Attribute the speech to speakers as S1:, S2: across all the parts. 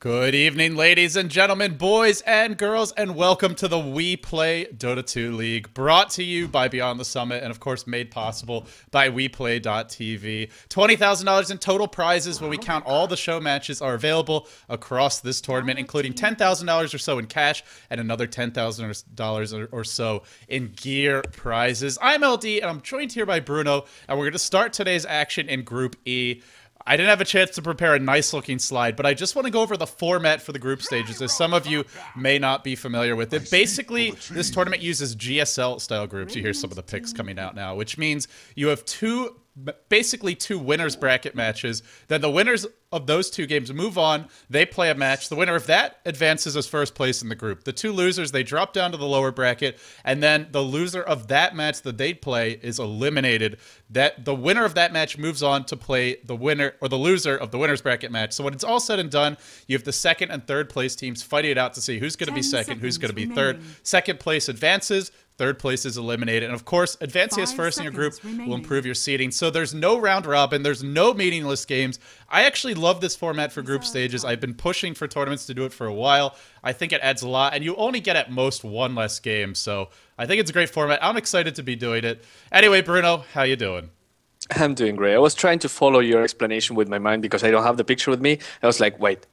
S1: Good evening, ladies and gentlemen, boys and girls, and welcome to the WePlay Dota 2 League, brought to you by Beyond the Summit, and of course made possible by WePlay.tv. $20,000 in total prizes when we count all the show matches are available across this tournament, including $10,000 or so in cash and another $10,000 or so in gear prizes. I'm LD, and I'm joined here by Bruno, and we're going to start today's action in Group E. I didn't have a chance to prepare a nice-looking slide, but I just want to go over the format for the group stages, as some of you may not be familiar with it. Basically, this tournament uses GSL-style groups. You hear some of the picks coming out now, which means you have basically two winners bracket matches. Then the winners of those two games move on. They play a match. The winner of that advances as first place in the group. The two losers, they drop down to the lower bracket, and then the loser of that match that they play is eliminated. The winner of that match moves on to play the winner or the loser of the winners bracket match. So when it's all said and done, you have the second and third place teams fighting it out to see who's going to be second, who's going to be third. Second place advances. Third place is eliminated. And of course, advancing as first in your group will improve your seeding. So there's no round robin. There's no meaningless games. I actually love this format for group stages. I've been pushing for tournaments to do it for a while. I think it adds a lot. And you only get at most one less game. So I think it's a great format. I'm excited to be doing it. Anyway, Bruno, how you doing?
S2: I'm doing great. I was trying to follow your explanation with my mind because I don't have the picture with me. I was like, wait,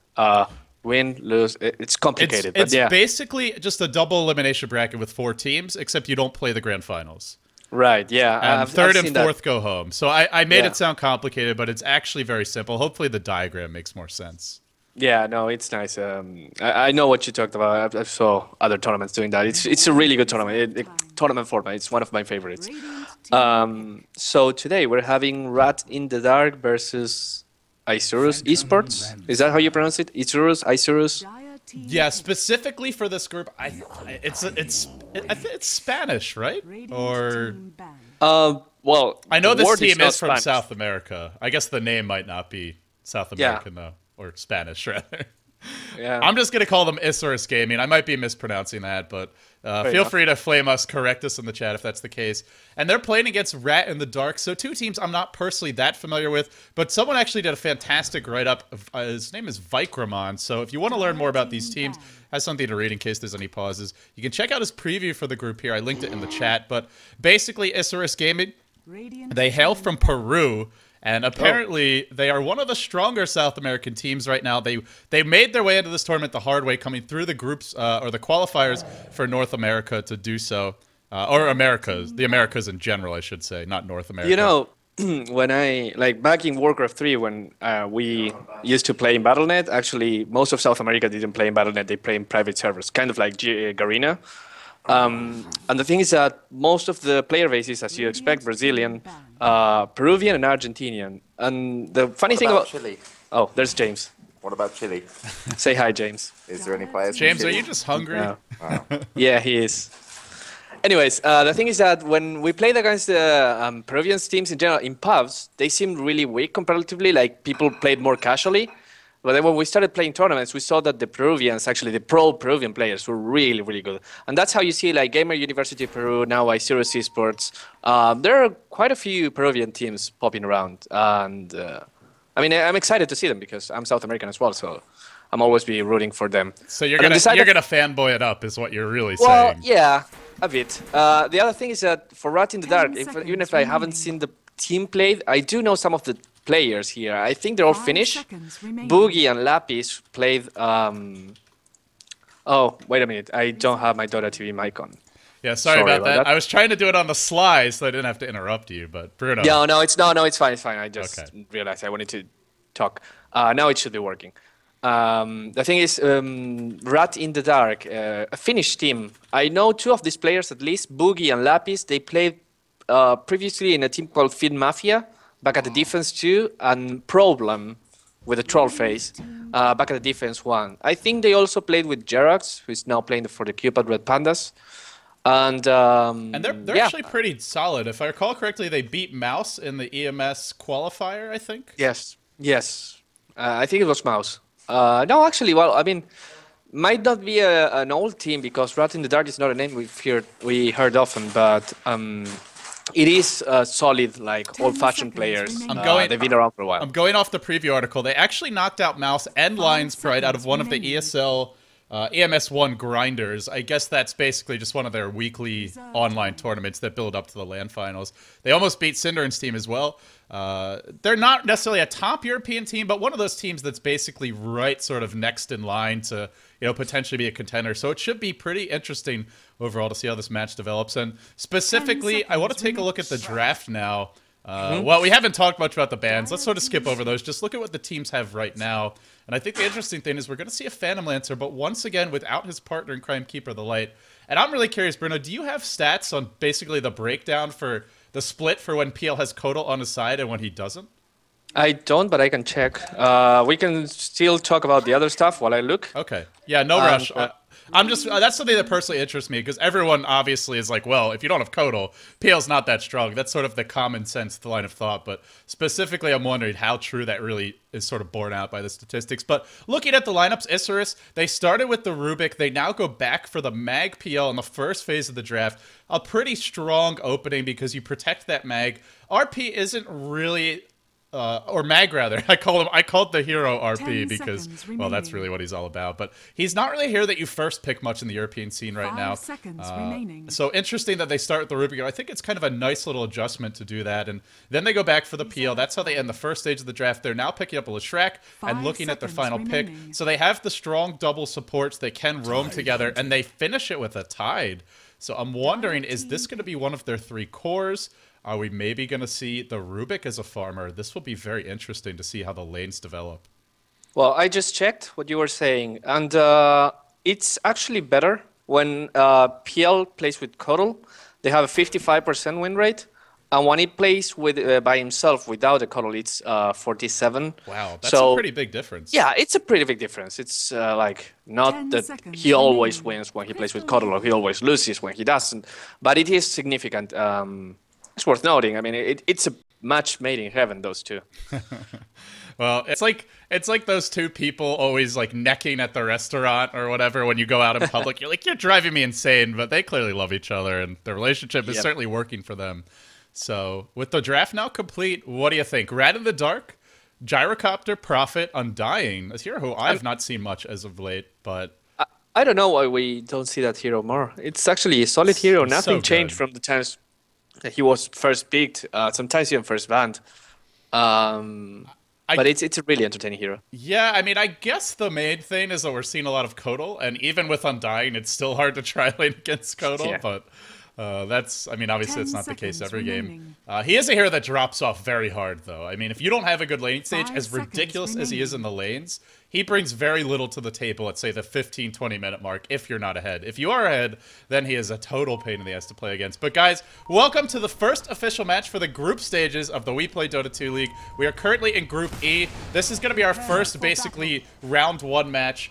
S2: win, lose. It's complicated.
S1: It's basically just a double elimination bracket with 4 teams, except you don't play the grand finals.
S2: Right, yeah.
S1: And third and fourth go home. So I made it sound complicated, but it's actually very simple. Hopefully the diagram makes more sense. Yeah,
S2: no, it's nice. I know what you talked about. I saw other tournaments doing that. It's a really good tournament. Tournament format. It's one of my favorites. So today we're having Rat in the Dark versus Isurus Esports. Is that how you pronounce it? Isurus?
S1: Yeah, specifically for this group, it's Spanish, right? Or
S2: well,
S1: I know this team is from South America. I guess the name might not be South American though, or Spanish rather.
S2: Yeah.
S1: I'm just gonna call them Isurus Gaming. I might be mispronouncing that, but feel free to flame us, correct us in the chat if that's the case. And they're playing against Rat in the Dark, so two teams I'm not personally that familiar with, but someone actually did a fantastic write-up. His name is Vikramon, so if you want to learn more about these teams, has something to read in case there's any pauses, you can check out his preview for the group here. I linked it in the chat, but basically Isurus Gaming, they hail from Peru, and apparently, they are one of the stronger South American teams right now. They made their way into this tournament the hard way, coming through the groups or the qualifiers for North America to do so, or the Americas in general, I should say, not North America.
S2: You know, when back in Warcraft 3, when we used to play in Battle.net, actually most of South America didn't play in Battle.net. They play in private servers, kind of like Garena. And the thing is that most of the player bases, as you expect, Brazilian, Peruvian, and Argentinian. And the funny thing about
S3: Chile.
S2: Oh, there's James.
S3: What about Chile?
S2: Say hi, James.
S3: Is there any players?
S1: James, are you just hungry?
S2: No.
S3: Wow.
S2: Yeah, he is. Anyways, the thing is that when we played against the Peruvian teams in general in pubs, they seemed really weak comparatively. Like people played more casually. But then when we started playing tournaments, we saw that the Peruvians, actually the pro Peruvian players, were really, really good. And that's how you see like Gamer University Peru, now Isurus Esports. There are quite a few Peruvian teams popping around. And I mean, I'm excited to see them because I'm South American as well. So I'm always be rooting for them.
S1: So you're gonna fanboy it up is what you're really saying.
S2: Well, yeah, a bit. The other thing is that for Rat in the Dark, even if I haven't seen the team played, I do know some of the players here. I think they're all Finnish. Boogie and Lapis played. Oh, wait a minute. I don't have my Dota TV mic on.
S1: Yeah, sorry about that. I was trying to do it on the sly, so I didn't have to interrupt you. But Bruno.
S2: No, it's fine. It's fine. I just realized I wanted to talk. Now it should be working. The thing is, Rat in the Dark, a Finnish team. I know 2 of these players at least, Boogie and Lapis. They played previously in a team called Fin Mafia, back at the defense 2, and Problem with a troll face, back at the defense 1. I think they also played with Jerax, who is now playing for the Cupid Red Pandas. And
S1: they're actually pretty solid. If I recall correctly, they beat Mouse in the EMS qualifier, I think.
S2: Yes. I think it was Mouse. No, actually, well, I mean, might not be an old team because Rat in the Dark is not a name we heard often, but it is solid, like old-fashioned players. They've been around for a while.
S1: I'm going off the preview article. They actually knocked out Mouse and Lion Sprite out of one of the ESL EMS1 grinders. I guess that's basically just one of their weekly online tournaments that build up to the LAN finals. They almost beat Cinderen's team as well. They're not necessarily a top European team, but one of those teams that's basically right sort of next in line to, you know, potentially be a contender. So it should be pretty interesting overall to see how this match develops. And specifically, I want to take a look at the draft now. Well, we haven't talked much about the bans. Let's sort of skip over those. Just look at what the teams have right now. And I think the interesting thing is we're going to see a Phantom Lancer, but once again without his partner in crime, Keeper of the Light. And I'm really curious, Bruno, do you have stats on basically the breakdown for the split for when PL has Kodal on his side and when he doesn't?
S2: I don't, but I can check. We can still talk about the other stuff while I look.
S1: Okay. Yeah, no rush. I'm just that's something that personally interests me because everyone obviously is like, well, if you don't have Kodal, PL's not that strong. That's sort of the common sense, the line of thought. But specifically, I'm wondering how true that really is sort of borne out by the statistics. But looking at the lineups, Isurus, they started with the Rubik. They now go back for the Mag PL in the first phase of the draft. A pretty strong opening because you protect that Mag. RP isn't really... or Mag rather. I called the hero RP because, well, that's really what he's all about. But he's not really a hero that you first pick much in the European scene right now. So interesting that they start with the Rubik. I think it's kind of a nice little adjustment to do that. And then they go back for the PL. That's how they end the first stage of the draft. They're now picking up a Leshrac and looking at their final pick. So they have the strong double supports. They can roam together, and they finish it with a Tide. So I'm wondering, is this going to be one of their 3 cores? Are we maybe going to see the Rubik as a farmer? This will be very interesting to see how the lanes develop.
S2: Well, I just checked what you were saying, and it's actually better when PL plays with Kodal. They have a 55% win rate, and when he plays with by himself without a Kodal, it's 47.
S1: Wow, that's a pretty big difference.
S2: Yeah, it's a pretty big difference. It's like not that he always wins when he plays with Kodal or he always loses when he doesn't, but it is significant. It's worth noting. I mean, it's a match made in heaven, those two.
S1: Well, it's like those two people always like necking at the restaurant or whatever when you go out in public. You're like, you're driving me insane, but they clearly love each other, and their relationship is certainly working for them. So, with the draft now complete, what do you think? Rat in the Dark, Gyrocopter, Prophet, Undying. A hero who I've not seen much as of late, but...
S2: I don't know why we don't see that hero more. It's actually a solid hero. Nothing changed from the times he was first picked, sometimes even first banned. But it's a really entertaining hero.
S1: Yeah, I mean, I guess the main thing is that we're seeing a lot of Kodal, and even with Undying, it's still hard to try lane against Kodal, but that's, I mean, obviously it's not the case every game. He is a hero that drops off very hard, though. I mean, if you don't have a good laning stage, as ridiculous as he is in the lanes, he brings very little to the table at, say, the 15-20 minute mark if you're not ahead. If you are ahead, then he is a total pain in the ass to play against. But guys, welcome to the first official match for the group stages of the WePlay Dota 2 League. We are currently in Group E. This is going to be our first, basically, round 1 match.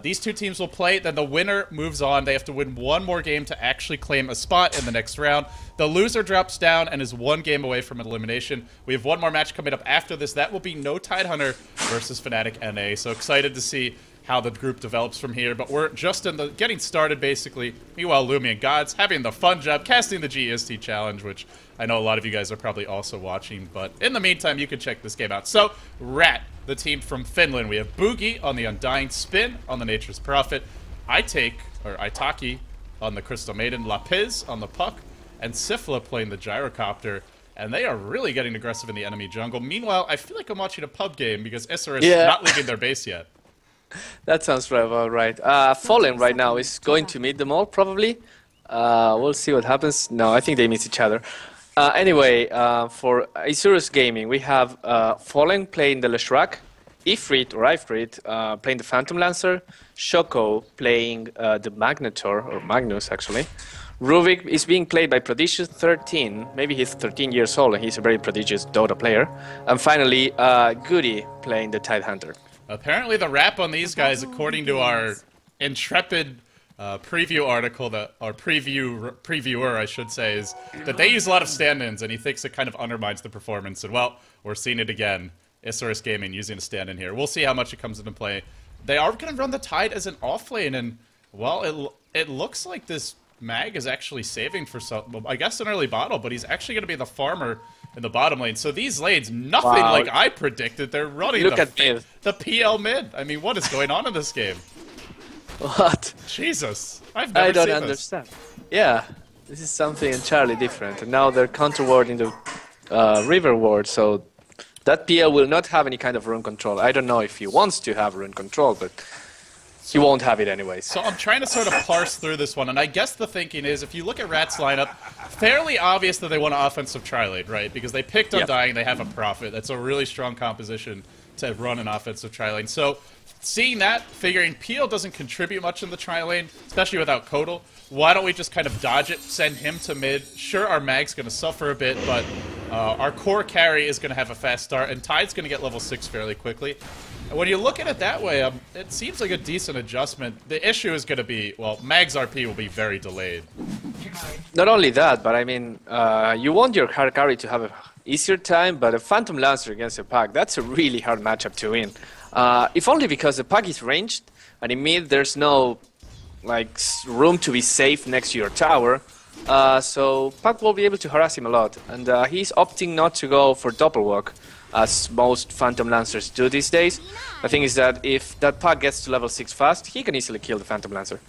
S1: These two teams will play, then the winner moves on. They have to win one more game to actually claim a spot in the next round. The loser drops down and is 1 game away from elimination. We have one more match coming up after this. That will be No Tidehunter versus Fnatic NA. So excited to see how the group develops from here. But we're just in the getting started, basically. Meanwhile, Lumi and Gods having the fun job casting the GEST challenge, which I know a lot of you guys are probably also watching. But in the meantime, you can check this game out. So, Rat, the team from Finland. We have Boogie on the Undying, Spin on the Nature's Prophet, Itaki on the Crystal Maiden, Lapiz on the Puck, and Sifla playing the Gyrocopter. And they are really getting aggressive in the enemy jungle. Meanwhile, I feel like I'm watching a pub game because Isurus is not leaving their base yet.
S2: That sounds about right. Fallen right now is going to meet them all, probably. We'll see what happens. No, I think they miss each other. Anyway, for Isurus Gaming, we have Fallen playing the Leshrac, Ifrit playing the Phantom Lancer, Shoko playing the Magnetor, or Magnus actually. Ruvik is being played by Prodigious 13, maybe he's 13 years old and he's a very prodigious Dota player. And finally, Goody playing the Tidehunter.
S1: Apparently the rap on these guys, according to our intrepid preview article, previewer, I should say, is that they use a lot of stand-ins, and he thinks it kind of undermines the performance. And, well, we're seeing it again. Isurus Gaming using a stand-in here. We'll see how much it comes into play. They are going to run the Tide as an off-lane, and, well, it looks like this Mag is actually saving for some, well, I guess an early bottle, but he's actually going to be the farmer in the bottom lane. So these lanes, nothing like I predicted. They're running the PL mid. I mean, what is going on in this game?
S2: What?
S1: Jesus. I don't
S2: understand. Yeah, this is something entirely different. And now they're counter-warding the river ward, so that PL will not have any kind of rune control. I don't know if he wants to have rune control, but he won't have it anyways.
S1: So I'm trying to sort of parse through this one, and I guess the thinking is, if you look at Rat's lineup, fairly obvious that they want an offensive tri-lane, right? Because they picked Undying, they have a Prophet. That's a really strong composition to run an offensive tri-lane. So seeing that, figuring PL doesn't contribute much in the tri-lane, especially without Kodal, why don't we just kind of dodge it, send him to mid? Sure, our Mag's going to suffer a bit, but our core carry is going to have a fast start, and Tide's going to get level 6 fairly quickly. And when you look at it that way, it seems like a decent adjustment. The issue is going to be, well, Mag's RP will be very delayed.
S2: Not only that, but I mean, you want your hard carry to have an easier time, but a Phantom Lancer against a Pack, that's a really hard matchup to win. If only because the Pack is ranged, and in mid there's no like room to be safe next to your tower. So Pack will be able to harass him a lot, and he's opting not to go for double walk, as most Phantom Lancers do these days. The thing is that if that Pack gets to level 6 fast, he can easily kill the Phantom Lancer.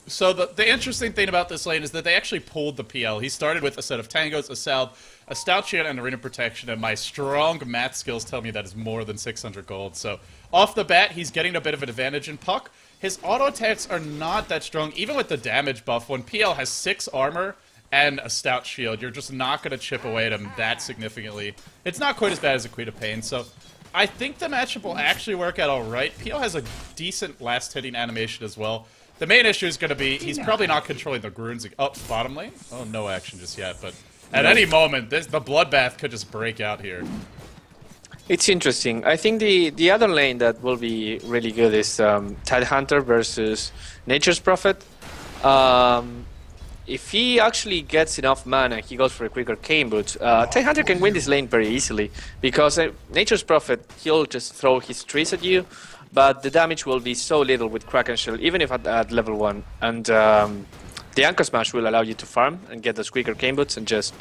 S1: So the interesting thing about this lane is that they actually pulled the PL. He started with a set of Tangos, a Salve, a Stout Shield, and Arena Protection, and my strong math skills tell me that is more than 600 gold. So off the bat, he's getting a bit of an advantage in Puck. His auto attacks are not that strong, even with the damage buff. When PL has 6 armor and a Stout Shield, you're just not going to chip away at him that significantly. It's not quite as bad as a Queen of Pain, so I think the matchup will actually work out alright. PL has a decent last-hitting animation as well. The main issue is going to be, he's probably not controlling the runes. Oh, bottom lane? Oh, no action just yet, but at any moment, the bloodbath could just break out here.
S2: It's interesting. I think the other lane that will be really good is Tidehunter versus Nature's Prophet. If he actually gets enough mana, he goes for a quicker Cane Boot. Tidehunter can win this lane very easily, because Nature's Prophet, he'll just throw his trees at you, but the damage will be so little with Kraken Shell, even if at level 1. And the Anchor Smash will allow you to farm and get those quicker Cane Boots, and just...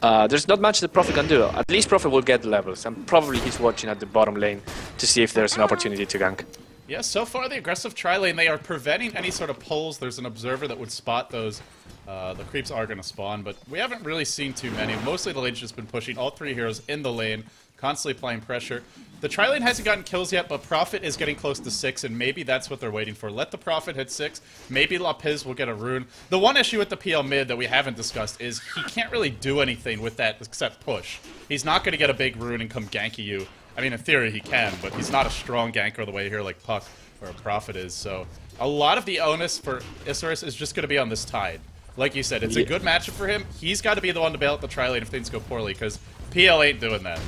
S2: there's not much the Prophet can do. At least Prophet will get the levels, and probably he's watching at the bottom lane to see if there's an opportunity to gank.
S1: Yeah, so far the aggressive tri-lane, they are preventing any sort of pulls. There's an observer that would spot those. The creeps are going to spawn, but we haven't really seen too many. Mostly the lane's just been pushing all 3 heroes in the lane, constantly applying pressure. The tri-lane hasn't gotten kills yet, but Prophet is getting close to 6, and maybe that's what they're waiting for. Let the Prophet hit 6. Maybe Lapis will get a rune. The one issue with the PL mid that we haven't discussed is he can't really do anything with that except push. He's not going to get a big rune and come ganky you. I mean, in theory he can, but he's not a strong ganker the way here like Puck or a Prophet is. So a lot of the onus for Isurus is just going to be on this Tide. Like you said, it's a good matchup for him. He's got to be the one to bail out the tri-lane if things go poorly, because PL ain't doing that.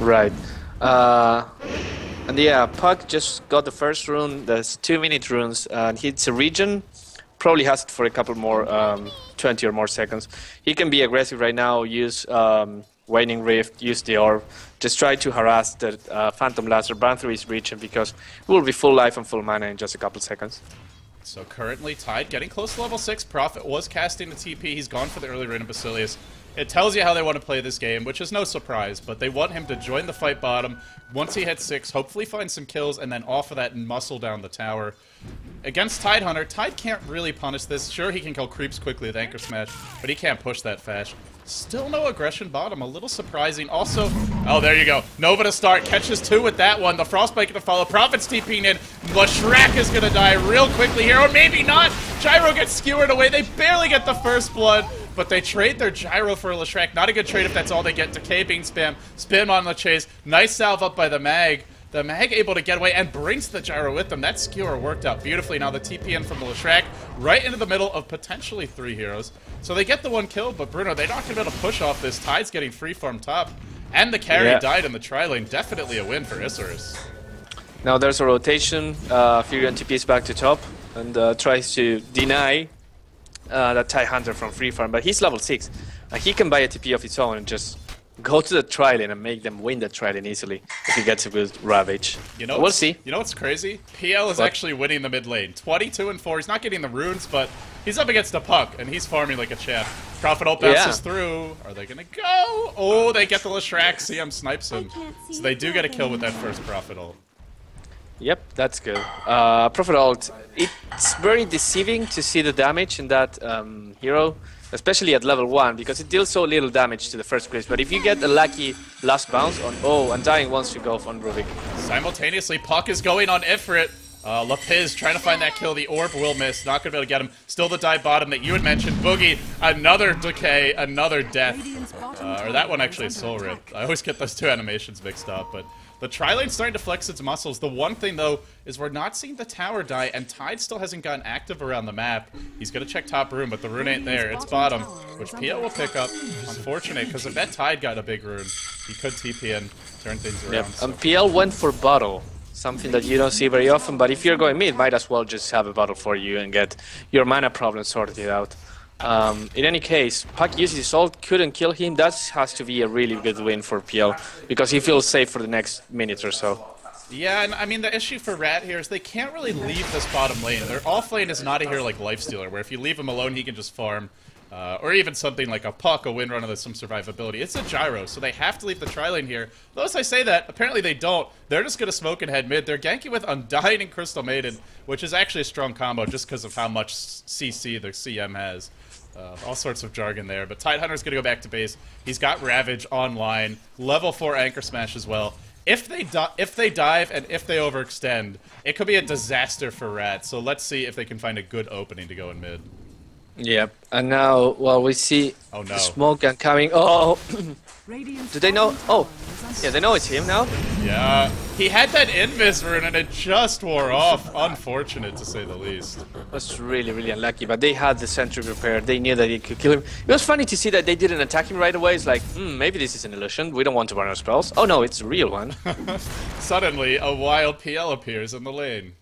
S2: Right. And yeah, Puck just got the first rune. There's 2-minute runes, and hits a region. Probably has it for a couple more, 20 or more seconds. He can be aggressive right now, use Waning Rift, use the Orb. Just try to harass the Phantom Lancer, burn through his region, because he will be full life and full mana in just a couple seconds.
S1: So currently, Tide getting close to level 6. Prophet was casting the TP. He's gone for the early raid of Basilius. It tells you how they want to play this game, which is no surprise, but they want him to join the fight bottom. Once he hits 6, hopefully find some kills, and then off of that muscle down the tower. Against Tidehunter, Tide can't really punish this. Sure, he can kill creeps quickly with Anchor Smash, but he can't push that fast. Still no aggression bottom, a little surprising. Also, oh, there you go. Nova to start, catches 2 with that one. The Frostbite to follow. Prophet's TPing in. Leshrac is going to die real quickly here, or maybe not. Gyro gets skewered away. They barely get the first blood, but they trade their Gyro for Leshrac. Not a good trade if that's all they get. Decay being spam. Spin on the chase. Nice salve up by the Mag. The Mag able to get away and brings the Gyro with them. That skewer worked out beautifully. Now the TP in from the Leshrac right into the middle of potentially 3 heroes. So they get the 1 kill, but Bruno, they're not going to be able to push off this. Tide's getting free farm top. And the carry died in the tri-lane. Definitely a win for Isurus.
S2: Now there's a rotation. Furion TPs back to top and tries to deny that Tidehunter from free farm, but he's level 6. He can buy a TP of his own and just go to the tri-lane and make them win the tri-lane easily if he gets a good Ravage.
S1: You know,
S2: we'll see.
S1: You know what's crazy? PL is actually winning the mid lane. 22 and 4. He's not getting the runes, but He's up against a Puck, and he's farming like a champ. Prophet ult bounces through. Are they gonna go? Oh, they get the Leshrac. CM snipes him. So they do get a kill with that first Prophet ult.
S2: Yep, that's good. Prophet ult, it's very deceiving to see the damage in that hero, especially at level 1, because it deals so little damage to the first place. But if you get a lucky last bounce on, oh, Undying wants to go on Rubik.
S1: Simultaneously, Puck is going on Ifrit. Lapiz trying to find that kill. The orb will miss. Not going to be able to get him. Still the dive bottom that you had mentioned. Boogie, another decay, another death. Or that one actually is Soul Rip. I always get those two animations mixed up, but the tri-lane's starting to flex its muscles. The one thing, though, is we're not seeing the tower die, and Tide still hasn't gotten active around the map. He's going to check top rune, but the rune ain't there. It's bottom, which PL will pick up. Unfortunate, because if that Tide got a big rune, he could TP and turn things around.
S2: Yep.
S1: So.
S2: And PL went for bottle, something that you don't see very often, but if you're going mid, might as well just have a bottle for you and get your mana problem sorted out. In any case, Puck uses his ult, couldn't kill him. That has to be a really good win for PL, because he feels safe for the next minute or so.
S1: Yeah, and I mean, the issue for Rat here is they can't really leave this bottom lane. Their off lane is not a hero like Lifestealer, where if you leave him alone, he can just farm. Or even something like a Puck, a Windrunner with some survivability. It's a Gyro, so they have to leave the tri-lane here. Though as I say that, apparently they don't. They're just going to smoke and head mid. They're ganking with Undying and Crystal Maiden, which is actually a strong combo just because of how much CC the CM has. All sorts of jargon there, but Tidehunter's going to go back to base. He's got Ravage online, level 4 Anchor Smash as well. If they dive and if they overextend, it could be a disaster for Rat, so let's see if they can find a good opening to go in mid.
S2: Yep, and now, well, we see the smoke coming. Oh, do they know? Oh, yeah, they know it's him now.
S1: Yeah, he had that Invis rune and it just wore off. Unfortunate, to say the least.
S2: That's really, really unlucky, but they had the sentry prepared. They knew that it could kill him. It was funny to see that they didn't attack him right away. It's like, maybe this is an illusion. We don't want to burn our spells. Oh no, it's a real one.
S1: Suddenly, a wild PL appears in the lane.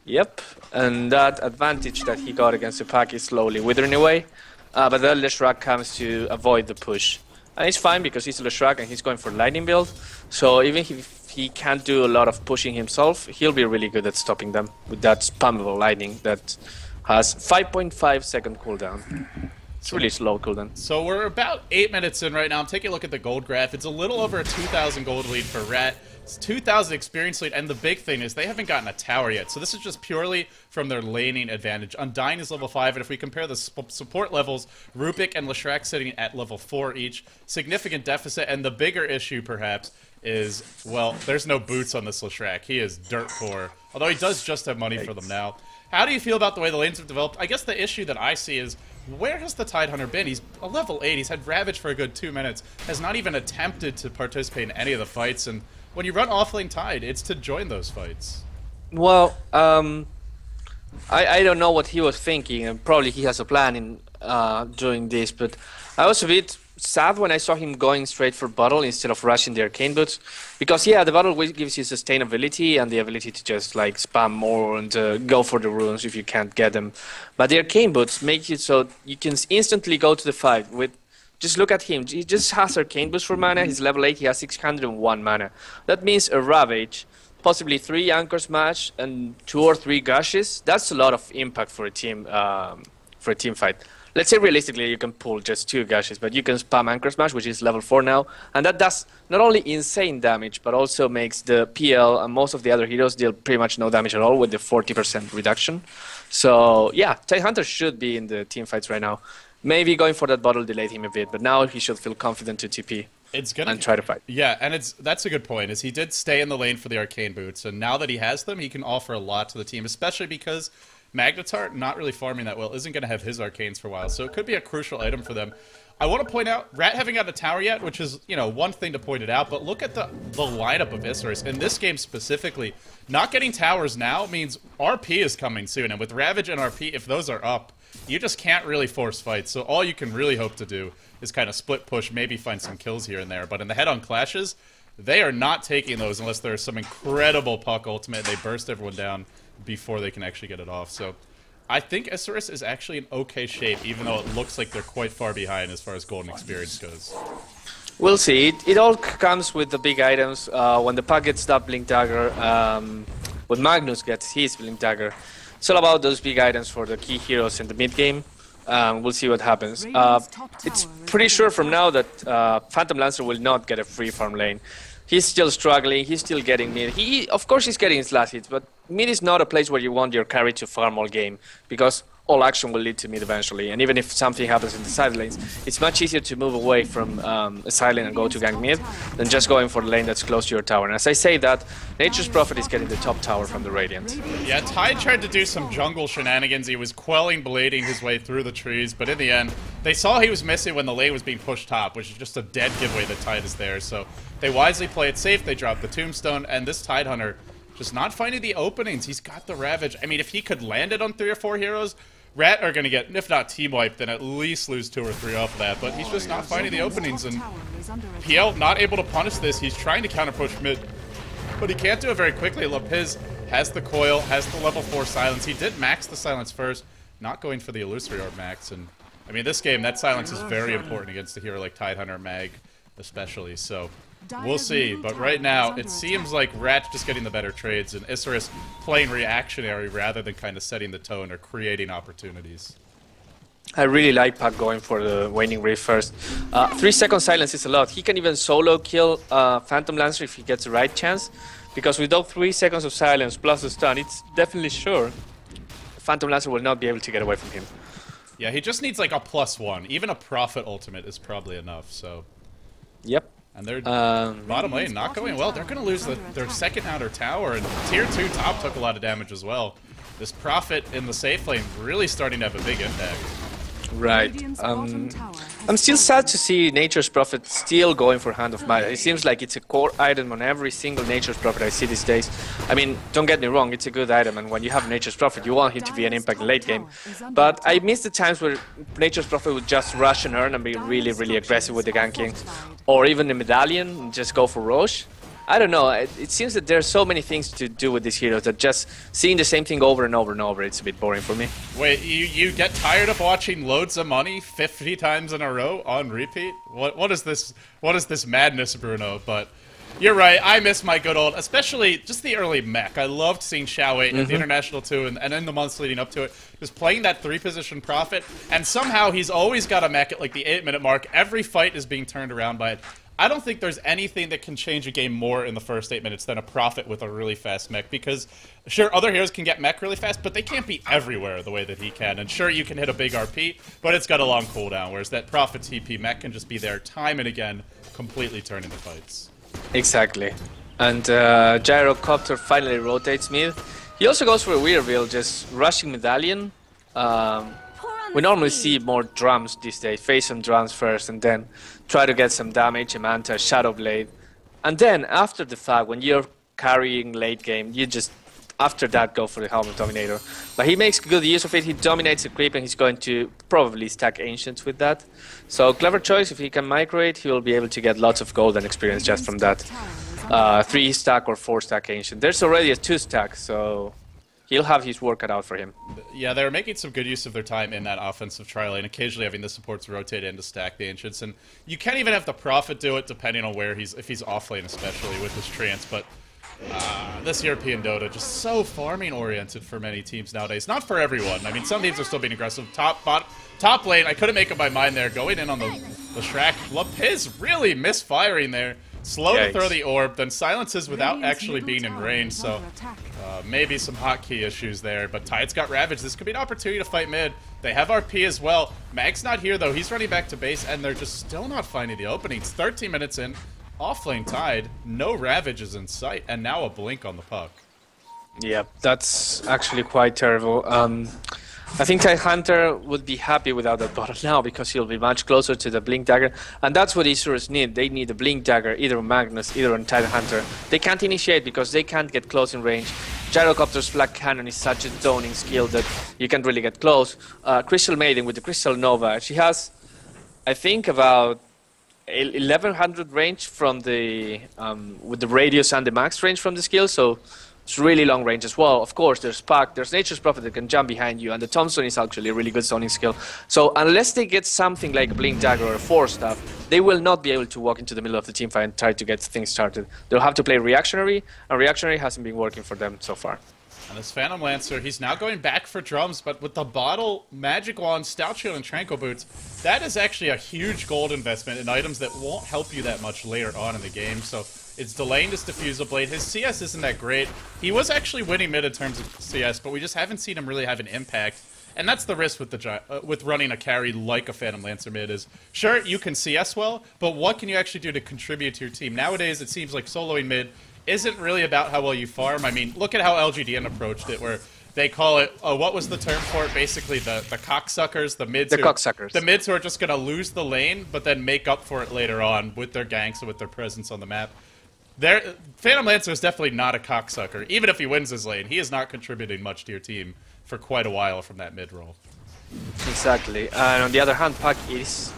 S2: Yep, and that advantage that he got against the pack is slowly withering away. But then Leshrac comes to avoid the push. And it's fine because he's Leshrac and he's going for lightning build. So even if he can't do a lot of pushing himself, he'll be really good at stopping them with that spammable lightning that has 5.5 second cooldown. It's really slow cooldown.
S1: So we're about 8 minutes in right now. I'm taking a look at the gold graph. It's a little over a 2,000 gold lead for Rat. It's 2,000 experience lead, and the big thing is they haven't gotten a tower yet. So this is just purely from their laning advantage. Undying is level 5, and if we compare the support levels, Rubik and Leshrac sitting at level 4 each. Significant deficit, and the bigger issue, perhaps, is, well, there's no boots on this Leshrac. He is dirt poor, although he does just have money for them now. How do you feel about the way the lanes have developed? I guess the issue that I see is, where has the Tidehunter been? He's a level 8. He's had Ravage for a good 2 minutes. Has not even attempted to participate in any of the fights. And when you run offlane Tide, it's to join those fights.
S2: Well, I don't know what he was thinking, and probably he has a plan in doing this. But I was a bit sad when I saw him going straight for bottle instead of rushing the arcane boots, because yeah, the bottle gives you sustainability and the ability to just like spam more and go for the runes if you can't get them, but the arcane boots make it so you can instantly go to the fight with, just look at him, he just has arcane boots for mana. He's level 8, he has 601 mana. That means a Ravage, possibly 3 Anchor Smash and 2 or 3 Gushes. That's a lot of impact for a team fight. Let's say realistically you can pull just 2 Gushes, but you can spam Anchor Smash, which is level 4 now, and that does not only insane damage, but also makes the PL and most of the other heroes deal pretty much no damage at all with the 40% reduction. So yeah, Tidehunter should be in the team fights right now. Maybe going for that bottle delayed him a bit, but now he should feel confident to TP and try to fight.
S1: Yeah, and that's a good point, is he did stay in the lane for the arcane boots, and now that he has them, he can offer a lot to the team, especially because Magnetar, not really farming that well, isn't going to have his arcanes for a while, so it could be a crucial item for them. I want to point out, Rat haven't got a tower yet, which is, you know, one thing to point it out, but look at the lineup of Isurus. In this game specifically, not getting towers now means RP is coming soon, and with Ravage and RP, if those are up, you just can't really force fights, so all you can really hope to do is kind of split push, maybe find some kills here and there, but in the head-on clashes, they are not taking those unless there's some incredible Puck ultimate, they burst everyone down before they can actually get it off. So I think Isurus is actually in okay shape, even though it looks like they're quite far behind as far as golden experience goes.
S2: We'll see. It all comes with the big items. When the Puck gets that Blink Dagger, when Magnus gets his Blink Dagger, It's all about those big items for the key heroes in the mid game. We'll see what happens. It's pretty sure from now that Phantom Lancer will not get a free farm lane. He's still struggling, he's still getting mid. Of course he's getting his last hits, but mid is not a place where you want your carry to farm all game, because all action will lead to mid eventually, and even if something happens in the side lanes, it's much easier to move away from a side lane and go to gank mid than just going for the lane that's close to your tower. And as I say that, Nature's Prophet is getting the top tower from the Radiant.
S1: Yeah, Tide tried to do some jungle shenanigans. He was quelling, blading his way through the trees, but in the end, they saw he was missing when the lane was being pushed top, which is just a dead giveaway that Tide is there. So they wisely play it safe, they drop the Tombstone, and this Tide Hunter just not finding the openings. He's got the Ravage. I mean, if he could land it on 3 or 4 heroes, Rat are going to get, if not team wiped, then at least lose 2 or 3 off of that. But he's just not finding the openings, and PL not able to punish this. He's trying to counter push mid, but he can't do it very quickly. Lapiz has the coil, has the level 4 silence. He did max the silence first, not going for the illusory orb max. And I mean, this game, that silence is very important against a hero like Tidehunter, Mag especially. So we'll see, but right now it seems like Rat's just getting the better trades and Isurus playing reactionary rather than kind of setting the tone or creating opportunities.
S2: I really like Puck going for the Waning Ray first. 3-second silence is a lot. He can even solo kill Phantom Lancer if he gets the right chance, because without 3 seconds of silence plus the stun, it's definitely sure Phantom Lancer will not be able to get away from him.
S1: Yeah, he just needs like a +1. Even a Prophet ultimate is probably enough, so...
S2: Yep.
S1: And their bottom lane not going well. They're going to lose their second outer tower, and tier 2 top took a lot of damage as well. This Prophet in the safe lane really starting to have a big impact.
S2: Right. I'm still sad to see Nature's Prophet still going for Hand of Might. It seems like it's a core item on every single Nature's Prophet I see these days. I mean, don't get me wrong, it's a good item, and when you have Nature's Prophet, you want him to be an impact in late game. But I miss the times where Nature's Prophet would just rush and earn and be really, really aggressive with the ganking. Or even the Medallion, and just go for Roche. I don't know, it seems that there are so many things to do with these heroes that just seeing the same thing over and over and over, it's a bit boring for me.
S1: Wait, you get tired of watching loads of money 50 times in a row on repeat? What is this madness, Bruno? But you're right, I miss my good old, especially just the early mech. I loved seeing Xiao at the International 2 and in the months leading up to it, just playing that 3-position Prophet, and somehow he's always got a mech at like the 8-minute mark. Every fight is being turned around by it. I don't think there's anything that can change a game more in the first 8 minutes than a Prophet with a really fast mech, because sure, other heroes can get mech really fast, but they can't be everywhere the way that he can. And sure, you can hit a big RP, but it's got a long cooldown, whereas that Prophet TP mech can just be there time and again, completely turning the fights.
S2: Exactly. And Gyrocopter finally rotates mid. He also goes for a weird build, just rushing Medallion. We normally see more drums these days, face some drums first and then try to get some damage, a Manta, Shadow Blade. And then after the fact, when you're carrying late game, you just, after that, go for the Helm of Dominator. But he makes good use of it, he dominates the creep and he's going to probably stack Ancients with that. So clever choice, if he can migrate, he will be able to get lots of gold and experience just from that 3-stack or 4-stack Ancient. There's already a 2-stack, so he'll have his work cut out for him.
S1: Yeah, they're making some good use of their time in that offensive tri lane, occasionally having the supports rotate in to stack the Ancients. And you can't even have the Prophet do it, depending on where if he's off lane, especially with his trance. But this European Dota, just so farming-oriented for many teams nowadays. Not for everyone. I mean, some teams are still being aggressive. Top lane, I couldn't make up my mind there. Going in on the Shrek. Lapiz really misfiring there. Slow to throw the orb, then silences without actually being in range, so maybe some hotkey issues there. But Tide's got Ravage. This could be an opportunity to fight mid. They have RP as well. Mag's not here, though. He's running back to base, and they're just still not finding the openings. 13 minutes in, offlane Tide. No Ravage is in sight, and now a blink on the puck.
S2: Yeah, that's actually quite terrible. I think Tidehunter would be happy without that bottle now, because he'll be much closer to the Blink Dagger, and that's what Isurus need. They need a Blink Dagger either on Magnus, either on Tidehunter. They can't initiate because they can't get close in range. Gyrocopter's Flag Cannon is such a zoning skill that you can't really get close. Crystal Maiden with the Crystal Nova, she has, I think, about 1100 range from the with the radius and the max range from the skill, so it's really long range as well. Of course, there's Puck, there's Nature's Prophet that can jump behind you, and the Tombstone is actually a really good zoning skill. So unless they get something like a Blink Dagger or a Force Staff, they will not be able to walk into the middle of the teamfight and try to get things started. They'll have to play reactionary, and reactionary hasn't been working for them so far.
S1: And this Phantom Lancer, he's now going back for drums, but with the bottle, Magic Wand, Stout Shield, and Tranquil Boots, that is actually a huge gold investment in items that won't help you that much later on in the game. So it's delaying this Diffusal Blade. His CS isn't that great. He was actually winning mid in terms of CS, but we just haven't seen him really have an impact. And that's the risk with with running a carry like a Phantom Lancer mid is, sure, you can CS well, but what can you actually do to contribute to your team? Nowadays, it seems like soloing mid isn't really about how well you farm. I mean, look at how LGDN approached it, where they call it, what was the term for it? Basically, the cocksuckers, the mids. The mids who are just going to lose the lane, but then make up for it later on with their ganks and with their presence on the map. Phantom Lancer is definitely not a cocksucker. Even if he wins his lane, he is not contributing much to your team for quite a while from that mid role.
S2: Exactly. And on the other hand, Puck is.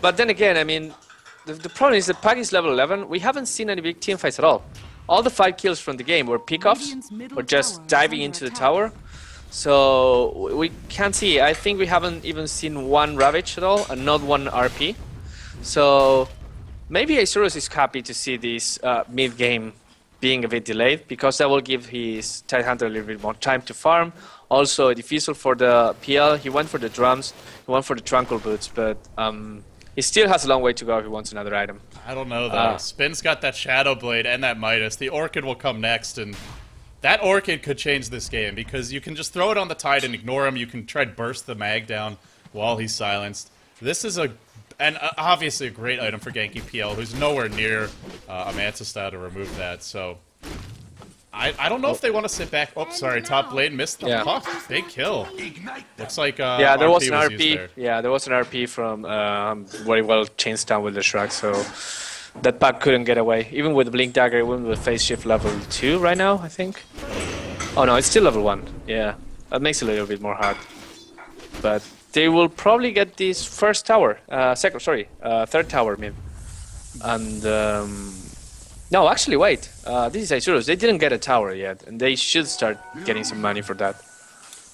S2: But then again, I mean, the problem is that Puck is level 11. We haven't seen any big team fights at all. All the 5 kills from the game were pickoffs or just diving into the tower. So we can't see. I think we haven't even seen one Ravage at all and not one RP. So maybe Isurus is happy to see this mid-game being a bit delayed, because that will give his Tidehunter a little bit more time to farm. Also a Diffusal for the PL. He went for the drums, he went for the Tranquil Boots, but he still has a long way to go if he wants another item.
S1: I don't know, though. Spin's got that Shadow Blade and that Midas. The Orchid will come next, and that Orchid could change this game, because you can just throw it on the Tide and ignore him. You can try to burst the mag down while he's silenced. This is obviously a great item for ganking PL, who's nowhere near a Manta style to remove that, so I don't know if they want to sit back. Oh, sorry, top lane missed the puck. Big kill. Looks like
S2: yeah, there was an
S1: RP.
S2: There. Yeah, there was an RP from very well changed down with the Shrug, so that puck couldn't get away. Even with the Blink Dagger, even with Phase Shift level 2 right now, I think. Oh no, it's still level 1. Yeah, that makes it a little bit more hard. But they will probably get this first tower, third tower, mid. And no, actually, wait. This is Isurus. They didn't get a tower yet, and they should start getting some money for that.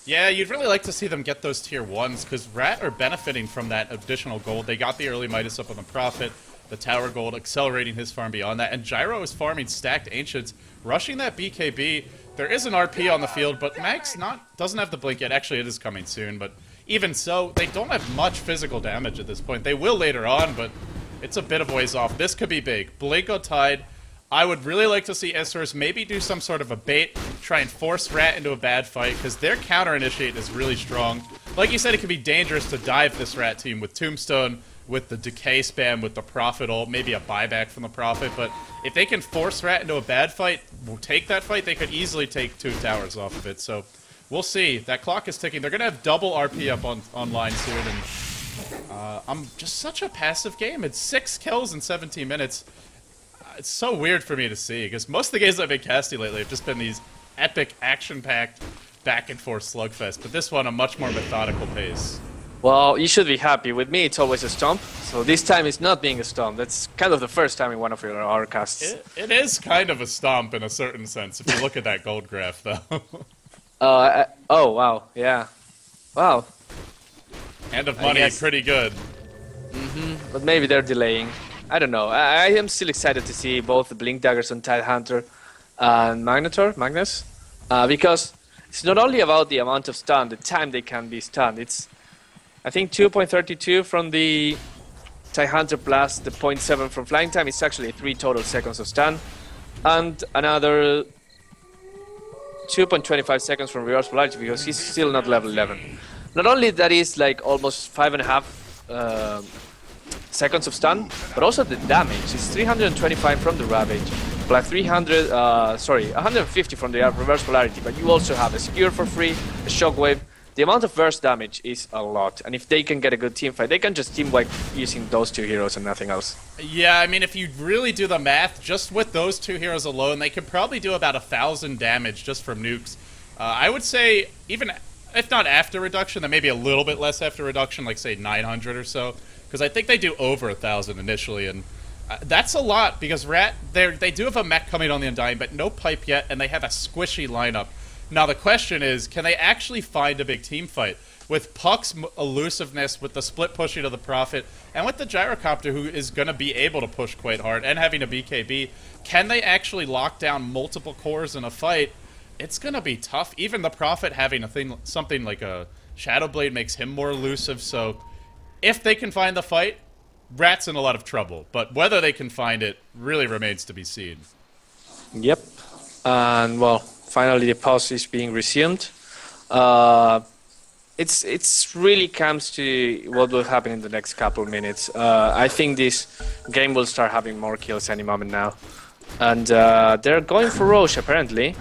S1: Yeah, you'd really like to see them get those tier 1s, because Rat are benefiting from that additional gold. They got the early Midas up on the Prophet, the tower gold, accelerating his farm beyond that, and Gyro is farming stacked Ancients, rushing that BKB. There is an RP on the field, but Mag's doesn't have the blink yet. Actually, it is coming soon, but even so, they don't have much physical damage at this point. They will later on, but it's a bit of ways off. This could be big. Blink on Tide. I would really like to see Isurus maybe do some sort of a bait, try and force Rat into a bad fight, because their counter-initiate is really strong. Like you said, it can be dangerous to dive this Rat team with Tombstone, with the Decay spam, with the Prophet ult, maybe a buyback from the Prophet, but if they can force Rat into a bad fight, take that fight, they could easily take 2 towers off of it, so we'll see. That clock is ticking. They're going to have double RP up online soon, and I'm just such a passive game. It's 6 kills in 17 minutes. It's so weird for me to see, because most of the games I've been casting lately have just been these epic, action-packed, back-and-forth slugfest, but this one, a much more methodical pace.
S2: Well, you should be happy. With me, it's always a stomp, so this time it's not being a stomp. That's kind of the first time in one of our casts.
S1: It is kind of a stomp in a certain sense, if you look at that gold graph, though.
S2: Oh, wow, yeah. Wow.
S1: Hand of money, pretty good.
S2: But maybe they're delaying. I don't know. I am still excited to see both the Blink Daggers on Tidehunter and Magnus, because it's not only about the amount of stun, the time they can be stunned. It's, I think, 2.32 from the Tidehunter plus the 0.7 from flying time. It's actually 3 total seconds of stun, and another 2.25 seconds from reverse polarity, because he's still not level 11. Not only that is like almost 5.5 seconds of stun, but also the damage is 325 from the Ravage, plus 150 from the reverse polarity, but you also have a Skewer for free, a Shockwave. The amount of burst damage is a lot, and if they can get a good team fight, they can just team wipe using those 2 heroes and nothing else.
S1: Yeah, I mean, if you really do the math, just with those 2 heroes alone, they could probably do about 1,000 damage just from nukes. I would say, even if not after reduction, then maybe a little bit less after reduction, like say 900 or so. Because I think they do over 1,000 initially, and that's a lot, because Rat, they do have a mech coming on the Undying, but no pipe yet, and they have a squishy lineup. Now the question is, can they actually find a big team fight? With Puck's elusiveness, with the split pushing of the Prophet, and with the Gyrocopter, who is going to be able to push quite hard, and having a BKB, can they actually lock down multiple cores in a fight? it's gonna be tough. Even the Prophet having something like a Shadow Blade makes him more elusive, so if they can find the fight, Rat's in a lot of trouble. But whether they can find it really remains to be seen.
S2: Yep. And, well, finally the pause is being resumed. It's really comes to what will happen in the next couple of minutes. I think this game will start having more kills any moment now. And they're going for Roche, apparently.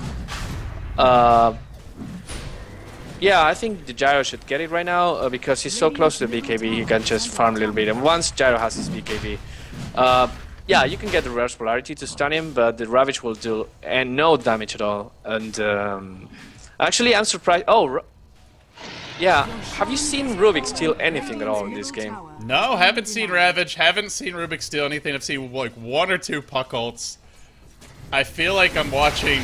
S2: Yeah, I think the Gyro should get it right now because he's so close to the BKB, he can just farm a little bit. And once Gyro has his BKB, yeah, you can get the reverse polarity to stun him, but the Ravage will do no damage at all. And actually, I'm surprised. Oh, yeah. Have you seen Rubik steal anything at all in this game?
S1: No, haven't seen Ravage, haven't seen Rubik steal anything. I've seen like 1 or 2 puck ults. I feel like I'm watching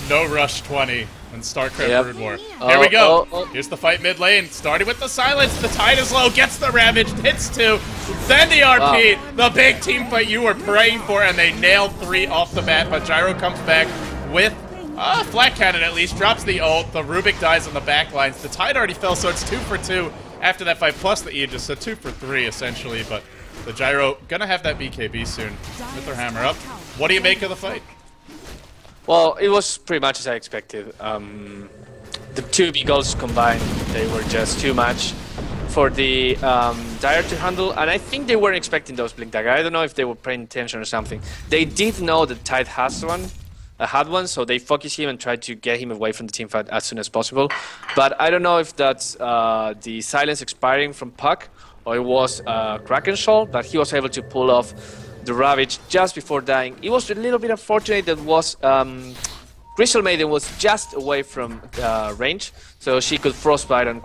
S1: No Rush 20 and StarCraft Brood War. Here we go. Here's the fight mid lane. Starting with the silence. The Tide is low. Gets the Ravage. Hits 2. Then the RP. The big team fight you were praying for. And they nailed 3 off the bat. But Gyro comes back with flat cannon at least. Drops the ult. The Rubik dies on the back lines. The Tide already fell. So it's 2 for 2 after that fight. Plus the Aegis. So 2 for 3 essentially. But the Gyro gonna have that BKB soon with their hammer up. What do you make of the fight?
S2: Well, it was pretty much as I expected. The 2 Beagles combined, they were just too much for the Dire to handle, and I think they weren't expecting those Blink Dagger. I don't know if they were paying attention or something. They did know that Tide had one, so they focused him and tried to get him away from the team fight as soon as possible. But I don't know if that's the silence expiring from Puck, or it was Kraken Shawl that he was able to pull off the Ravage just before dying. It was a little bit unfortunate that was Crystal Maiden was just away from range, so she could Frostbite and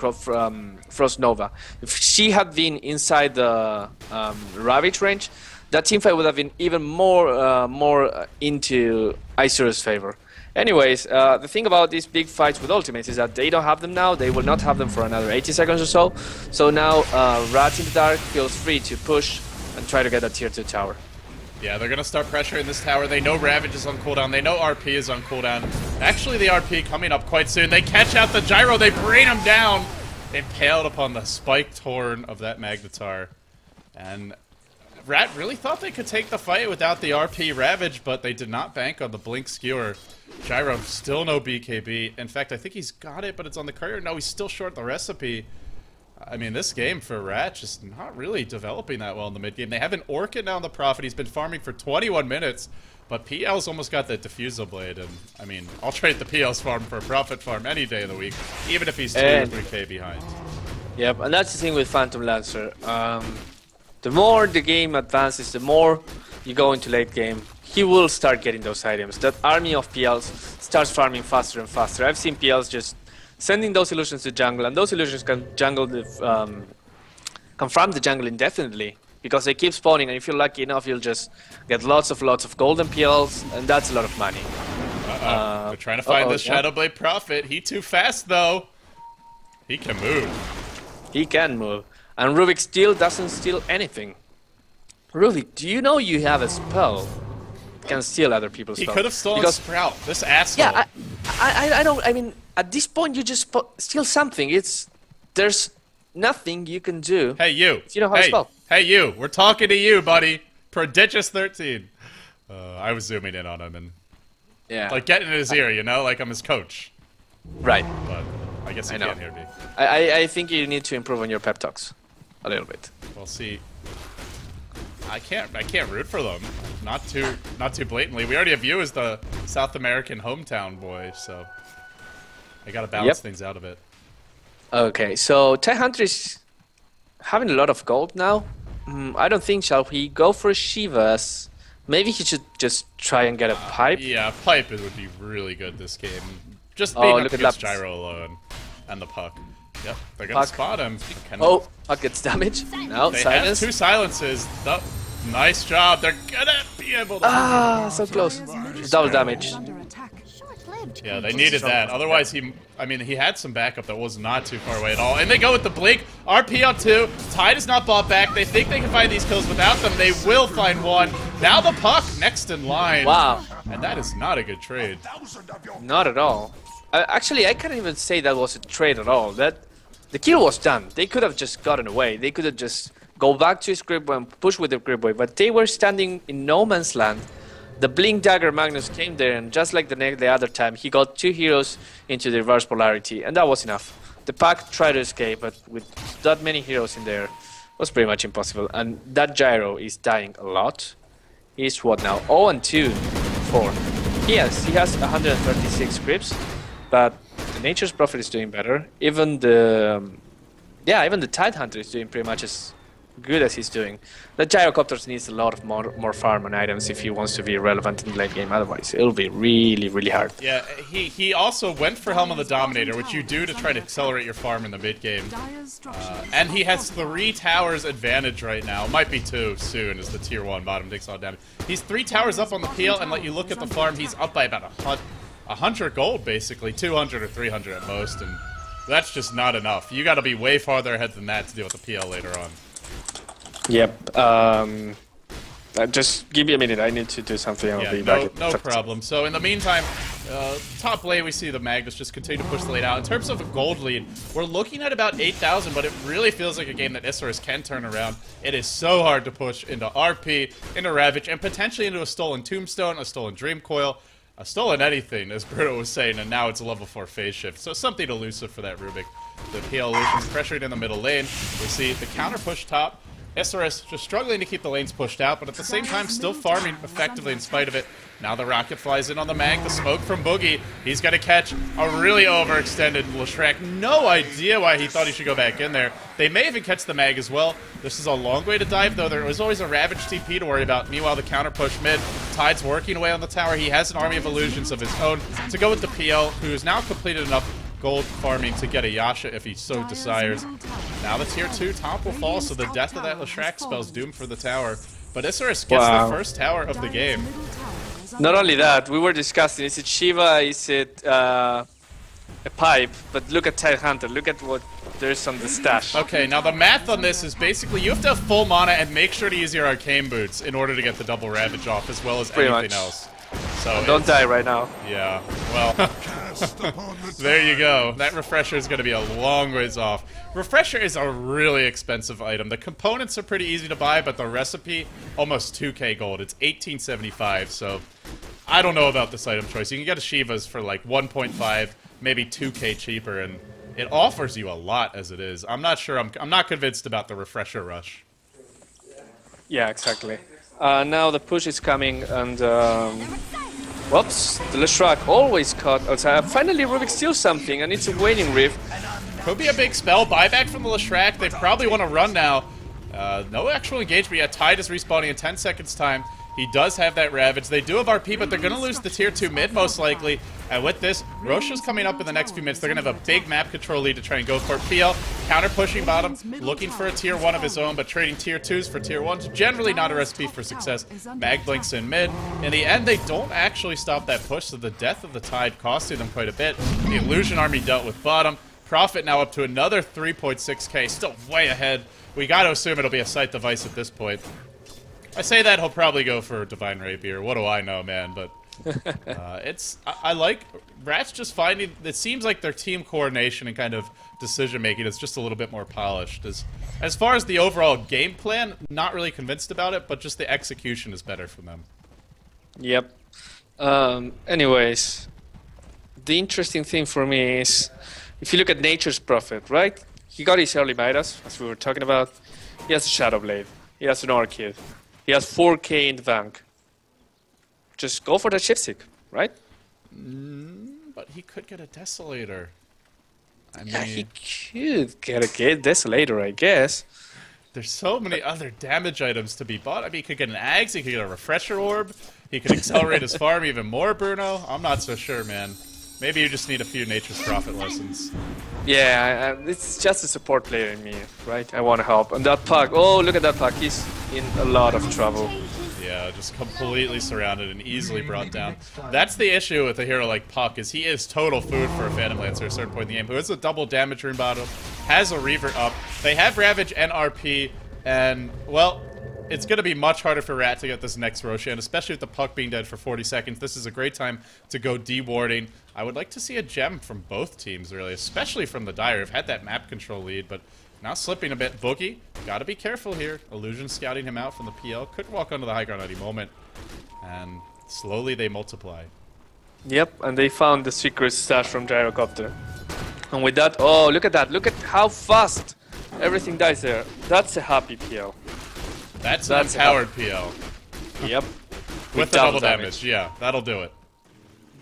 S2: Frost Nova. If she had been inside the Ravage range, that teamfight would have been even more into Isurus' favor. Anyways, the thing about these big fights with ultimates is that they don't have them now. They will not have them for another 80 seconds or so. So now Rat in the Dark feels free to push and try to get a tier 2 tower.
S1: Yeah, they're going to start pressuring this tower. They know Ravage is on cooldown. They know RP is on cooldown. Actually, the RP coming up quite soon. They catch out the Gyro. They bring him down. Impaled upon the spiked horn of that Magnetar. And Rat really thought they could take the fight without the RP Ravage, but they did not bank on the Blink Skewer. Gyro, still no BKB. In fact, I think he's got it, but it's on the courier. No, he's still short the recipe. I mean, this game for Rat just not really developing that well in the mid-game. They have an Orchid now on the Prophet. He's been farming for 21 minutes, but PL's almost got that Diffusal Blade, and, I mean, I'll trade the PL's farm for a Prophet farm any day of the week, even if he's 2 or 3k behind.
S2: Yep, and that's the thing with Phantom Lancer. The more the game advances, the more you go into late game, he will start getting those items. That army of PLs starts farming faster and faster. I've seen PLs just sending those illusions to jungle, and those illusions can farm the jungle indefinitely because they keep spawning, and if you're lucky enough, you'll just get lots of golden PLs, and that's a lot of money.
S1: They're trying to find the Shadowblade Prophet. He too fast, though. He can move.
S2: He can move. And Rubik still doesn't steal anything. Rubik, do you know you have a spell that can steal other people's spells?
S1: He could have stolen Sprout. This asshole.
S2: Yeah, I don't. I mean, at this point, you just steal something. There's nothing you can do.
S1: Hey, you.
S2: If you know how to spell.
S1: Hey, you. We're talking to you, buddy. Prodigious 13. I was zooming in on him and like getting in his ear, you know, like I'm his coach.
S2: Right.
S1: But I guess he can't hear me.
S2: I think you need to improve on your pep talks a little bit.
S1: We'll see. I can't root for them. Not too blatantly. We already have you as the South American hometown boy, so I gotta balance things out a bit. Okay, so Tech Hunter is having a lot of gold now. I don't think shall he go for Shivas. Maybe he should just try and get a pipe. Yeah, pipe would be really good this game. Just being up against Gyro alone and the puck. Yep, they're gonna spot him. Puck gets damaged. No, they silence. Have 2 silences. Nice job. They're gonna be able to. So close. Double damage. Yeah, they needed that. Otherwise, he had some backup that was not too far away at all. And they go with the blink. RP on 2. Tide is not bought back. They think they can find these kills without them. They will find one. Now the puck next in line. Wow. And that is not a good trade. Not at all.
S2: Actually, I can't even say that was a trade at all. That the kill was done. They could have just gotten away. They could have just go back to his grip and push with the grip wave. But they were standing in no man's land. The Blink Dagger Magnus came there, and just like the other time, he got 2 heroes into the reverse polarity, and that was enough. The pack tried to escape, but with that many heroes in there, it was pretty much impossible. And that Gyro is dying a lot. He's what now? 0 and 2, 4. He has 136 grips, but the Nature's Prophet is doing better. Even the even the Tide Hunter is doing pretty much as good as he's doing. The Gyrocopters needs a lot of more farm and items if he wants to be relevant in the late game. Otherwise, it'll be really hard.
S1: Yeah, he also went for Helm of the Dominator, which you do to try to accelerate your farm in the mid game. And he has 3 towers advantage right now. Might be 2 soon as the tier 1 bottom takes all damage. He's 3 towers up on the PL, and let you look at the farm, he's up by about 100 gold basically, 200 or 300 at most, and that's just not enough. You got to be way farther ahead than that to deal with the PL later on.
S2: Yep. Just give me a minute. I need to do something. I'll be back.
S1: No problem. So in the meantime, top lane we see the Magnus just continue to push the lane out. In terms of a gold lead, we're looking at about 8,000, but it really feels like a game that Isurus can turn around. It is so hard to push into RP, into Ravage, and potentially into a stolen Tombstone, a stolen Dream Coil, a stolen anything, as Bruno was saying, and now it's a level 4 phase shift. So something elusive for that Rubik. The PL Illusion's pressured in the middle lane. We see the counter push top. Isurus just struggling to keep the lanes pushed out, but at the same time still farming effectively in spite of it. Now the rocket flies in on the mag, the smoke from Boogie. He's got to catch a really overextended Leshrac. No idea why he thought he should go back in there. They may even catch the mag as well. This is a long way to dive, though. There was always a Ravage TP to worry about. Meanwhile, the counter push mid. Tide's working away on the tower. He has an army of illusions of his own to go with the PL, who has now completed enough gold farming to get a Yasha if he so desires. Now the tier 2 top will fall, so the death of that Leshrac spells doom for the tower. But Isurus gets the first tower of the game.
S2: Not only that, we were discussing, is it Shiva, is it a pipe? But look at Tide Hunter, look at what there's on the stash.
S1: Okay, now the math on this is basically you have to have full mana and make sure to use your Arcane Boots in order to get the double Ravage off, as well as anything else. So
S2: don't die right now.
S1: Yeah, well, there you go. That Refresher is going to be a long ways off. Refresher is a really expensive item. The components are pretty easy to buy, but the recipe, almost 2k gold. It's 1875, so I don't know about this item choice. You can get a Shiva's for like 1.5, maybe 2k cheaper, and it offers you a lot as it is. I'm not sure. I'm not convinced about the Refresher rush.
S2: Yeah, exactly. Now the push is coming, and whoops, the Leshrac always caught outside. Finally, Rubik steals something, and it's a Waning Rift.
S1: Could be a big spell. Buyback from the Leshrac. They probably want to run now. No actual engagement yet. Tide is respawning in 10 seconds time. He does have that Ravage. They do have RP, but they're going to lose the tier 2 mid most likely. And with this, Rosha's coming up in the next few minutes. They're going to have a big map control lead to try and go for it. PL, counter pushing bottom, looking for a tier 1 of his own, but trading tier 2s for tier 1s. Generally not a recipe for success. Mag blinks in mid. In the end, they don't actually stop that push, so the death of the Tide costing them quite a bit. The Illusion Army dealt with bottom. Profit now up to another 3.6k, still way ahead. We got to assume it'll be a sight device at this point. I say that, he'll probably go for Divine Rapier. What do I know, man? But I like Rat's just finding. It seems like their team coordination and kind of decision making is just a little bit more polished. As far as the overall game plan, not really convinced about it, but just the execution is better for them.
S2: Yep. Anyways, the interesting thing for me is if you look at Nature's Prophet, right? He got his early Midas, as we were talking about. He has a Shadow Blade. He has an Orchid. He has 4k in the bank. Just go for the chipstick, right?
S1: But he could get a Desolator. I mean,
S2: yeah, he could get a Desolator, I guess.
S1: There's so many other damage items to be bought. I mean, he could get an Axe, he could get a Refresher Orb, he could accelerate his farm even more, Bruno. I'm not so sure, man. Maybe you just need a few Nature's Prophet lessons.
S2: Yeah, it's just a support player in me, right? I want to help. And that Puck, oh, look at that Puck. He's in a lot of trouble.
S1: Yeah, just completely surrounded and easily brought down. That's the issue with a hero like Puck, is he is total food for a Phantom Lancer at a certain point in the game, who has a double damage rune bottom, has a Reaver up. They have Ravage and RP, and, well, it's going to be much harder for Rat to get this next Roshan, especially with the puck being dead for 40 seconds. This is a great time to go dewarding. I would like to see a gem from both teams, really, especially from the Dire. I've had that map control lead, but now slipping a bit. Boogie, got to be careful here. Illusion scouting him out from the PL. Could walk onto the high ground at any moment. And slowly they multiply.
S2: Yep, and they found the secret stash from Gyrocopter. And with that, oh, look at that. Look at how fast everything dies there. That's a happy PL.
S1: That's an empowered PL.
S2: Yep.
S1: With the double damage. Yeah, that'll do it.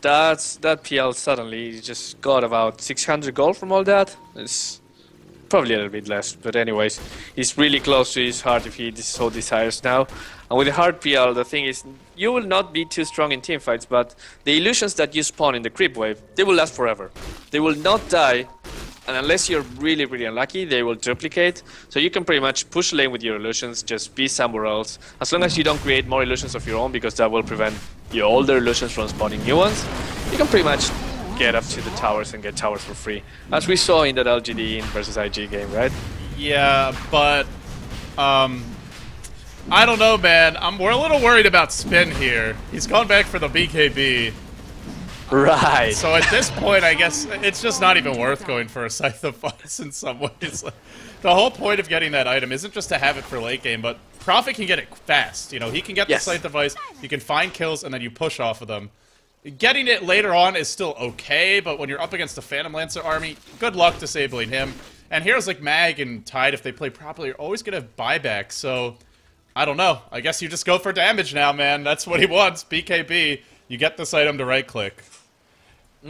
S2: That PL suddenly just got about 600 gold from all that. It's probably a little bit less, but anyways, he's really close to his heart if he so desires now. And with the hard PL, the thing is, you will not be too strong in teamfights, but the illusions that you spawn in the creep wave, they will last forever. They will not die, and unless you're really, really unlucky, they will duplicate. So you can pretty much push lane with your illusions, just be somewhere else. As long as you don't create more illusions of your own, because that will prevent your older illusions from spawning new ones, you can pretty much get up to the towers and get towers for free. As we saw in that LGD versus IG game, right?
S1: Yeah, but I don't know, man. We're a little worried about Spin here. He's gone back for the BKB.
S2: Right.
S1: So at this point, I guess it's just not even worth going for a Scythe of Vice in some ways. The whole point of getting that item isn't just to have it for late game, but Prophet can get it fast. You know, he can get the Scythe of Vice, you can find kills, and then you push off of them. Getting it later on is still okay, but when you're up against the Phantom Lancer army, good luck disabling him. And heroes like Mag and Tide, if they play properly, are always going to have buyback, so I don't know. I guess you just go for damage now, man. That's what he wants. BKB. You get this item to right-click.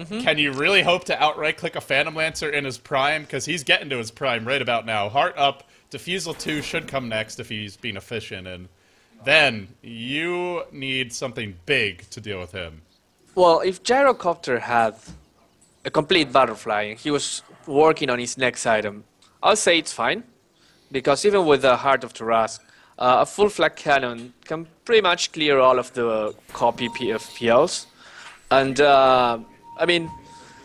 S1: Can you really hope to out-right-click a Phantom Lancer in his prime? Because he's getting to his prime right about now. Heart up. Diffusal 2 should come next if he's being efficient. And then you need something big to deal with him.
S2: Well, if Gyrocopter had a complete butterfly and he was working on his next item, I'll say it's fine. Because even with the Heart of Tarask, a full flag cannon can pretty much clear all of the copy PLs. And, I mean,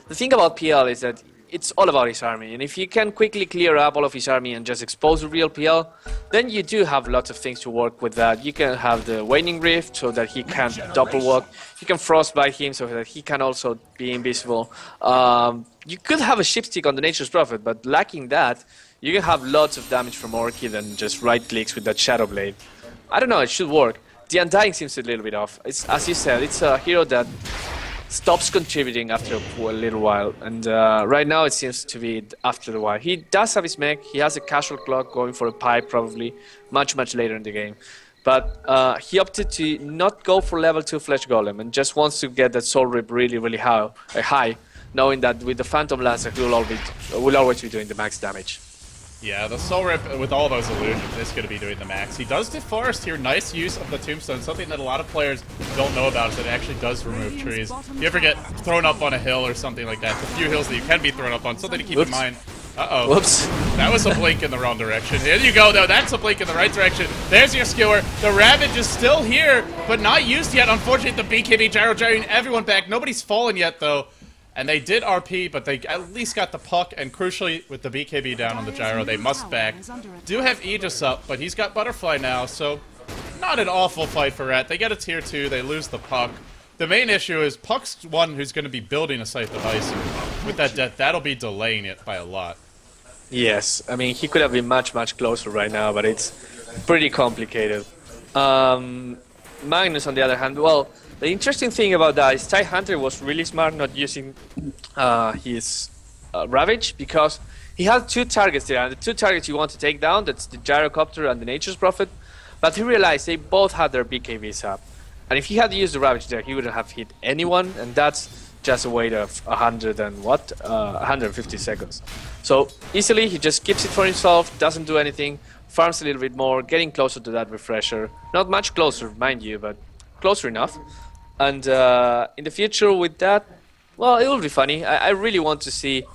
S2: the thing about PL is that it's all about his army. And if you can quickly clear up all of his army and just expose a real PL, then you do have lots of things to work with that. You can have the Waning Rift so that he can't double walk. You can frostbite him so that he can also be invisible. You could have a Shipstick on the Nature's Prophet, but lacking that, you can have lots of damage from Orchid and just right clicks with that Shadow Blade. I don't know, it should work. The Undying seems a little bit off. It's, as you said, it's a hero that stops contributing after a little while, and right now it seems to be after a while. He does have his mech, he has a casual clock going for a pipe probably, much later in the game. But he opted to not go for level 2 Flesh Golem and just wants to get that Soul Rip really high, knowing that with the Phantom Lancer he will always be doing the max damage.
S1: Yeah, the Soul Rip with all those illusions is going to be doing the max. He does deforest here. Nice use of the Tombstone. Something that a lot of players don't know about is that it actually does remove trees. If you ever get thrown up on a hill or something like that, the few hills that you can be thrown up on, something to keep in mind. Uh-oh.
S2: Whoops.
S1: That was a blink in the wrong direction. Here you go, though. That's a blink in the right direction. There's your skewer. The Ravage is still here, but not used yet. Unfortunately, the BKB gyroing everyone back. Nobody's fallen yet, though. And they did RP, but they at least got the puck, and crucially, with the BKB down on the gyro, they must back. Do have Aegis up, but he's got Butterfly now, so not an awful fight for Rat. They get a tier 2, they lose the puck. The main issue is Puck's one who's going to be building a Scythe of Ice, and with that death, that'll be delaying it by a lot.
S2: Yes, I mean, he could have been much closer right now, but it's pretty complicated. Magnus, on the other hand, well, the interesting thing about that is Tidehunter was really smart not using his Ravage, because he had 2 targets there, and the 2 targets you want to take down, that's the Gyrocopter and the Nature's Prophet, but he realized they both had their BKBs up. And if he had used the Ravage there, he wouldn't have hit anyone, and that's just a wait of 150 seconds. So easily, he just keeps it for himself, doesn't do anything, farms a little bit more, getting closer to that refresher. Not much closer, mind you, but closer enough. And in the future with that, well, it will be funny. I really want to see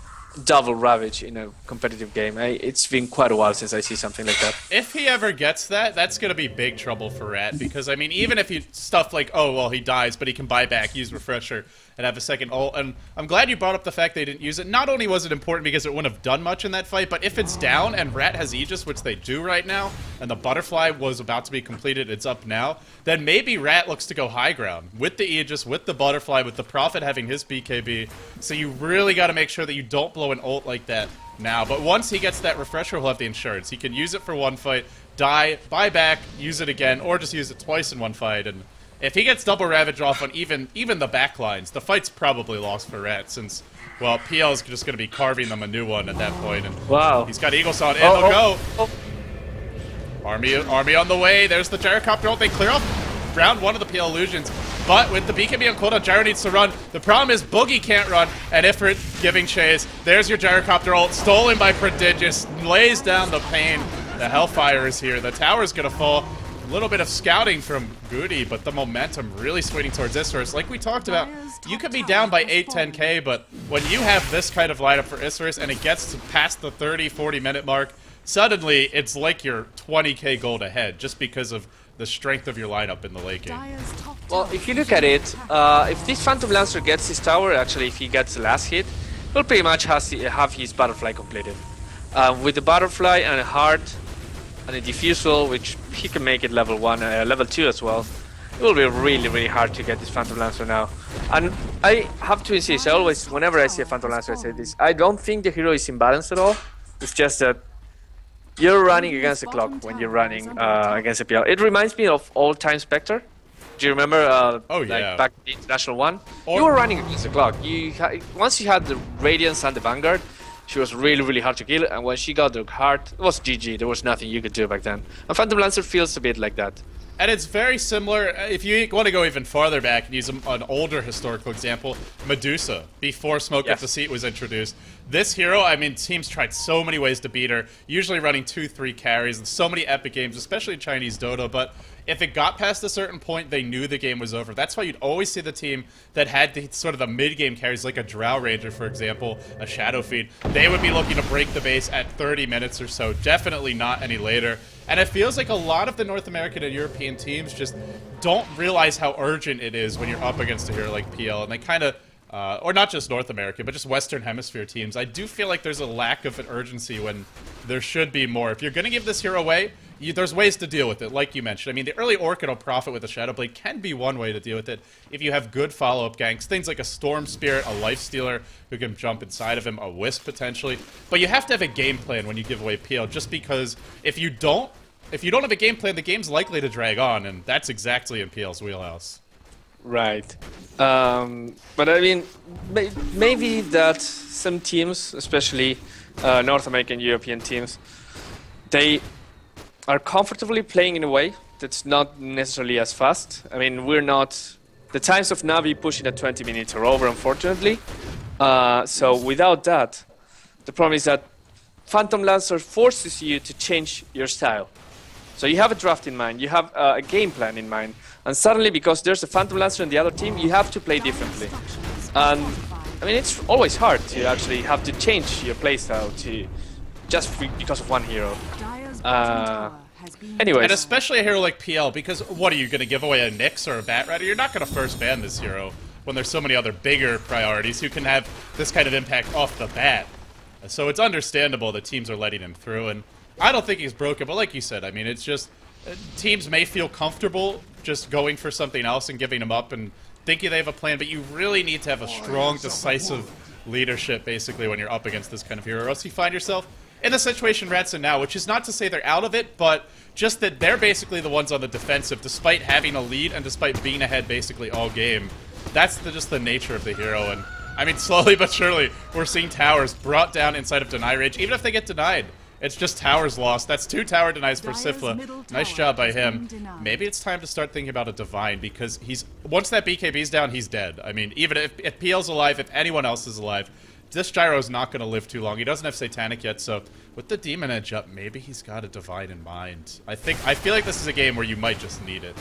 S2: double Ravage in a competitive game. It's been quite a while since I see something like that.
S1: If he ever gets that, that's going to be big trouble for Rat, because, I mean, even if you stuff like, oh, well, he dies, but he can buy back, use Refresher, and have a second ult, and I'm glad you brought up the fact they didn't use it. Not only was it important because it wouldn't have done much in that fight, but if it's down and Rat has Aegis, which they do right now, and the Butterfly was about to be completed, it's up now, then maybe Rat looks to go high ground with the Aegis, with the Butterfly, with the Prophet having his BKB, so you really got to make sure that you don't blow an ult like that now. But once he gets that Refresher, he'll have the insurance. He can use it for one fight, die, buy back, use it again, or just use it twice in one fight. And if he gets double Ravage off on even the back lines, the fight's probably lost for Rat, since, well, PL is just going to be carving them a new one at that point. And
S2: wow.
S1: He's got Eagle Saw, and they'll go. Army on the way. There's the Gyrocopter ult. They clear off round one of the PL Illusions. But with the BKB on cooldown, Gyro needs to run. The problem is Boogie can't run, and Ifrit giving chase. There's your Gyrocopter ult, stolen by Prodigious, lays down the pain. The Hellfire is here. The tower's gonna fall. A little bit of scouting from Goody, but the momentum really swinging towards Isurus. Like we talked about, you could be down by 8-10k, but when you have this kind of lineup for Isurus and it gets to past the 30-40 minute mark, suddenly it's like you're 20k gold ahead just because of the strength of your lineup in the late game.
S2: Well, if you look at it, if this Phantom Lancer gets his tower, actually if he gets the last hit, he'll pretty much have his Butterfly completed. With the Butterfly and a Heart and a Diffusal, which he can make it level 1, level 2 as well, it will be really, really hard to get this Phantom Lancer now. And I have to insist, whenever I see a Phantom Lancer, I say this, I don't think the hero is imbalanced at all. It's just that you're running against the clock when you're running against a PL. It reminds me of Old Time Spectre. Do you remember
S1: oh, yeah.
S2: like back in the International 1? You were running against the clock. Once you had the Radiance and the Vanguard, she was really, really hard to kill, and when she got the Heart, it was GG. There was nothing you could do back then. And Phantom Lancer feels a bit like that.
S1: And it's very similar, if you want to go even farther back and use an older historical example, Medusa, before Smoke Up the Seat was introduced. This hero, I mean, teams tried so many ways to beat her, usually running 2-3 carries, and so many epic games, especially in Chinese Dota, but if it got past a certain point, they knew the game was over. That's why you'd always see the team that had sort of the mid-game carries, like a Drow Ranger, for example, a Shadow Feed. They would be looking to break the base at 30 minutes or so, definitely not any later. And it feels like a lot of the North American and European teams just don't realize how urgent it is when you're up against a hero like PL, and they kind of, or not just North American, but just Western Hemisphere teams. I do feel like there's a lack of an urgency when there should be more. If you're going to give this hero away, there's ways to deal with it, like you mentioned. I mean, the early Orchid or Prophet with a Shadow Blade can be one way to deal with it if you have good follow-up ganks. Things like a Storm Spirit, a Lifestealer who can jump inside of him, a Wisp potentially. But you have to have a game plan when you give away PL, just because if you don't have a game plan, the game's likely to drag on, and that's exactly in PL's wheelhouse.
S2: Right. But I mean, maybe that some teams, especially North American, European teams, they are comfortably playing in a way that's not necessarily as fast. I mean, the times of Navi pushing at 20 minutes are over, unfortunately. So without that, the problem is that Phantom Lancer forces you to change your style. So you have a draft in mind, you have a game plan in mind, and suddenly, because there's a Phantom Lancer in the other team, you have to play differently. And I mean, it's always hard to actually have to change your playstyle because of one hero. Anyways.
S1: And especially a hero like PL, because what are you going to give away, a Nyx or a Bat Rider? You're not going to first ban this hero when there's so many other bigger priorities who can have this kind of impact off the bat. So it's understandable that teams are letting him through, and I don't think he's broken, but like you said, I mean, it's just teams may feel comfortable just going for something else and giving him up and thinking they have a plan, but you really need to have a strong, decisive leadership, basically, when you're up against this kind of hero, or else you find yourself in the situation Rat's in now, which is not to say they're out of it, but just that they're basically the ones on the defensive, despite having a lead and despite being ahead basically all game. That's just the nature of the hero, and I mean, slowly but surely, we're seeing towers brought down inside of Deny Rage, even if they get denied. It's just towers lost. That's 2 tower denies for Sifla. Nice job by him. Maybe it's time to start thinking about a Divine, because once that BKB's down, he's dead. I mean, even if PL's alive, if anyone else is alive, this Gyro's not going to live too long. He doesn't have Satanic yet, so with the Demon Edge up, maybe he's got a Divine in mind. I feel like this is a game where you might just need it.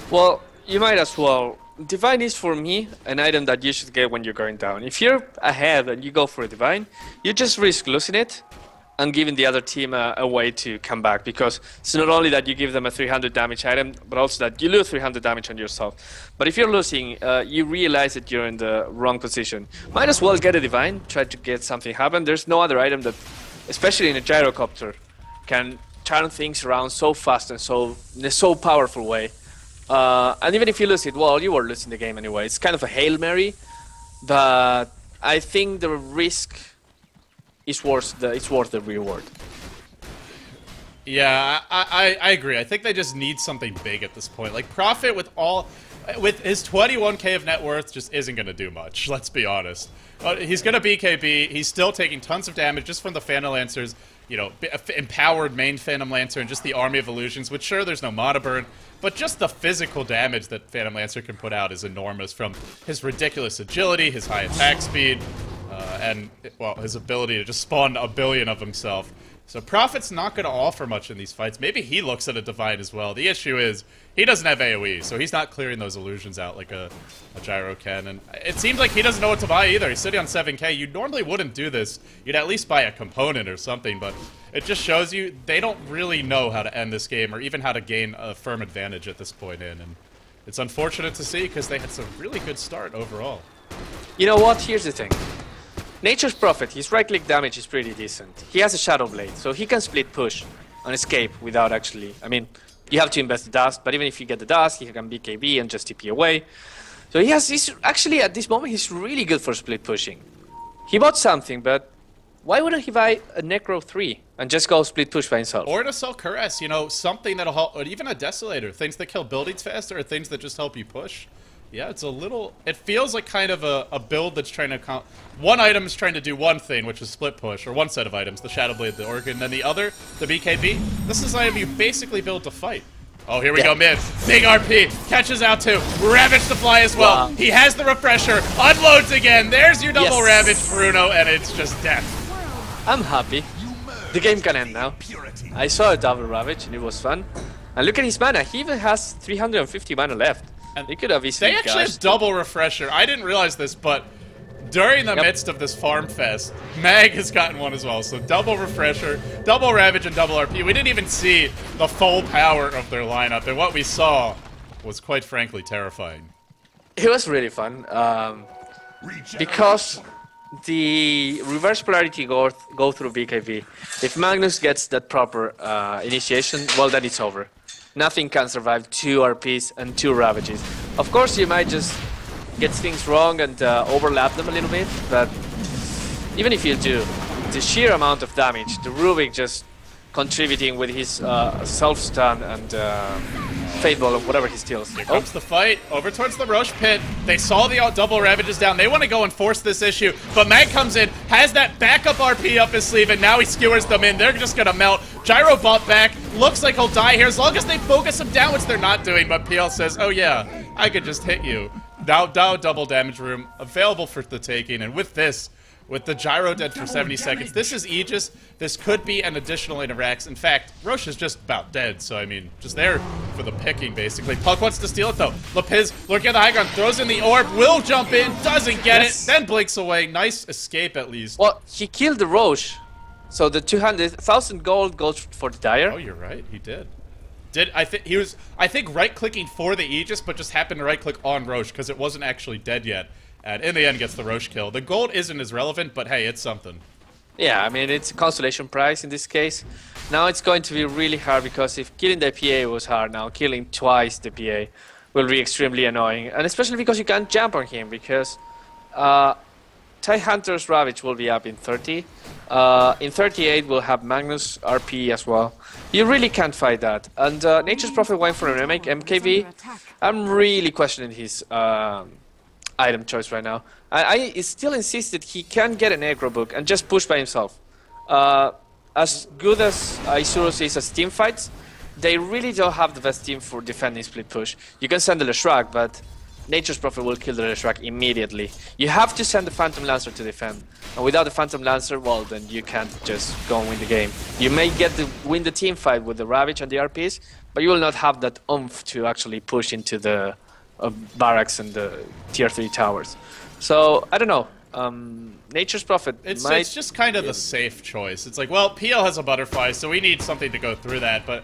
S2: Well, you might as well Divine is for me an item that you should get when you're going down. If you're ahead and you go for a Divine, you just risk losing it and giving the other team a way to come back, because it's not only that you give them a 300 damage item, but also that you lose 300 damage on yourself. But if you're losing, you realize that you're in the wrong position. Might as well get a Divine, try to get something happen. There's no other item that, especially in a gyrocopter, can turn things around so fast and in a so powerful way. And even if you lose it, well, you were losing the game anyway. It's kind of a Hail Mary, but I think the risk is worth the reward.
S1: Yeah, I agree. I think they just need something big at this point. Like, Prophet with his 21k of net worth just isn't going to do much, let's be honest. He's going to BKB. He's still taking tons of damage just from the Phantom Lancers, you know, empowered main Phantom Lancer and just the Army of Illusions, which sure, there's no mana burn, but just the physical damage that Phantom Lancer can put out is enormous, from his ridiculous agility, his high attack speed, and, well, his ability to just spawn a billion of himself. So Prophet's not going to offer much in these fights. Maybe he looks at a Divine as well. The issue is he doesn't have AoE, so he's not clearing those illusions out like a Gyro can. And it seems like he doesn't know what to buy either. He's sitting on 7k. You normally wouldn't do this. You'd at least buy a component or something, but it just shows you they don't really know how to end this game or even how to gain a firm advantage at this point in. And it's unfortunate to see because they had some really good start overall.
S2: You know what? Here's the thing. Nature's Prophet, his right-click damage is pretty decent. He has a Shadow Blade, so he can split push and escape without actually... I mean, you have to invest the dust, but even if you get the dust, he can BKB and just TP away. So he's actually, at this moment, he's really good for split pushing. He bought something, but why wouldn't he buy a Necro 3 and just go split push by himself?
S1: Or to sell Caress, you know, something that'll help, or even a Desolator, things that kill buildings faster or things that just help you push. Yeah, it's a little... It feels like kind of a build that's trying to... One item is trying to do one thing, which is split push, or one set of items, the Shadow Blade, the Organ, then the other, the BKB. This is an item you basically build to fight. Oh, here we go mid. Big RP. Catches out too. Ravage to fly as well. Wow. He has the refresher. Unloads again. There's your double Ravage, Bruno, and it's just death.
S2: I'm happy. The game can end now. I saw a double Ravage and it was fun. And look at his mana. He even has 350 mana left. And they could have easily
S1: They actually have double refresher. I didn't realize this, but during the midst of this farm fest, Mag has gotten one as well. So double refresher, double Ravage, and double RP. We didn't even see the full power of their lineup, and what we saw was quite frankly terrifying.
S2: It was really fun, because the reverse polarity go through BKB. If Magnus gets that proper initiation, well, then it's over. Nothing can survive 2 RPs and 2 Ravages. Of course, you might just get things wrong and overlap them a little bit, but even if you do, the sheer amount of damage, the Rubik just contributing with his self-stun and Fate Ball or whatever he steals.
S1: Here comes the fight, over towards the Roche pit. They saw the double Ravages down. They want to go and force this issue, but Mag comes in, has that backup RP up his sleeve, and now he skewers them in. They're just going to melt. Gyro bought back. Looks like he'll die here as long as they focus him down, which they're not doing, but PL says, oh yeah, I could just hit you. Now double damage room available for the taking, and with this, with the Gyro dead for 70 seconds, this is Aegis. This could be an additional Interax. In fact, Roche is just about dead, so I mean, just there for the picking, basically. Puck wants to steal it, though. Lapiz looking at the high ground, throws in the orb, will jump in, doesn't get it, then blinks away. Nice escape, at least.
S2: Well, he killed the Roche, so the 200,000 gold goes for the Dire.
S1: Oh, you're right, he did. I think right-clicking for the Aegis, but just happened to right-click on Roche, because it wasn't actually dead yet. And in the end gets the Roche kill. The gold isn't as relevant, but hey, it's something.
S2: Yeah, I mean, it's a consolation prize in this case. Now it's going to be really hard, because if killing the PA was hard, now killing twice the PA will be extremely annoying. And especially because you can't jump on him, because TIE Hunter's Ravage will be up in 30. In 38 we'll have Magnus RP as well. You really can't fight that. And Nature's Prophet went for a remake MKV. I'm really questioning his item choice right now. I still insist that he can get an aggro book and just push by himself. As good as Isurus is as team fights, they really don't have the best team for defending split push. You can send the Leshrac, but Nature's Prophet will kill the Leshrac immediately. You have to send the Phantom Lancer to defend. And without the Phantom Lancer, well, then you can't just go and win the game. You may win the team fight with the Ravage and the RPs, but you will not have that oomph to actually push into the barracks and the tier 3 towers. So I don't know. Nature's Prophet.
S1: It's just kind of the safe choice. It's like, well, PL has a butterfly, so we need something to go through that, but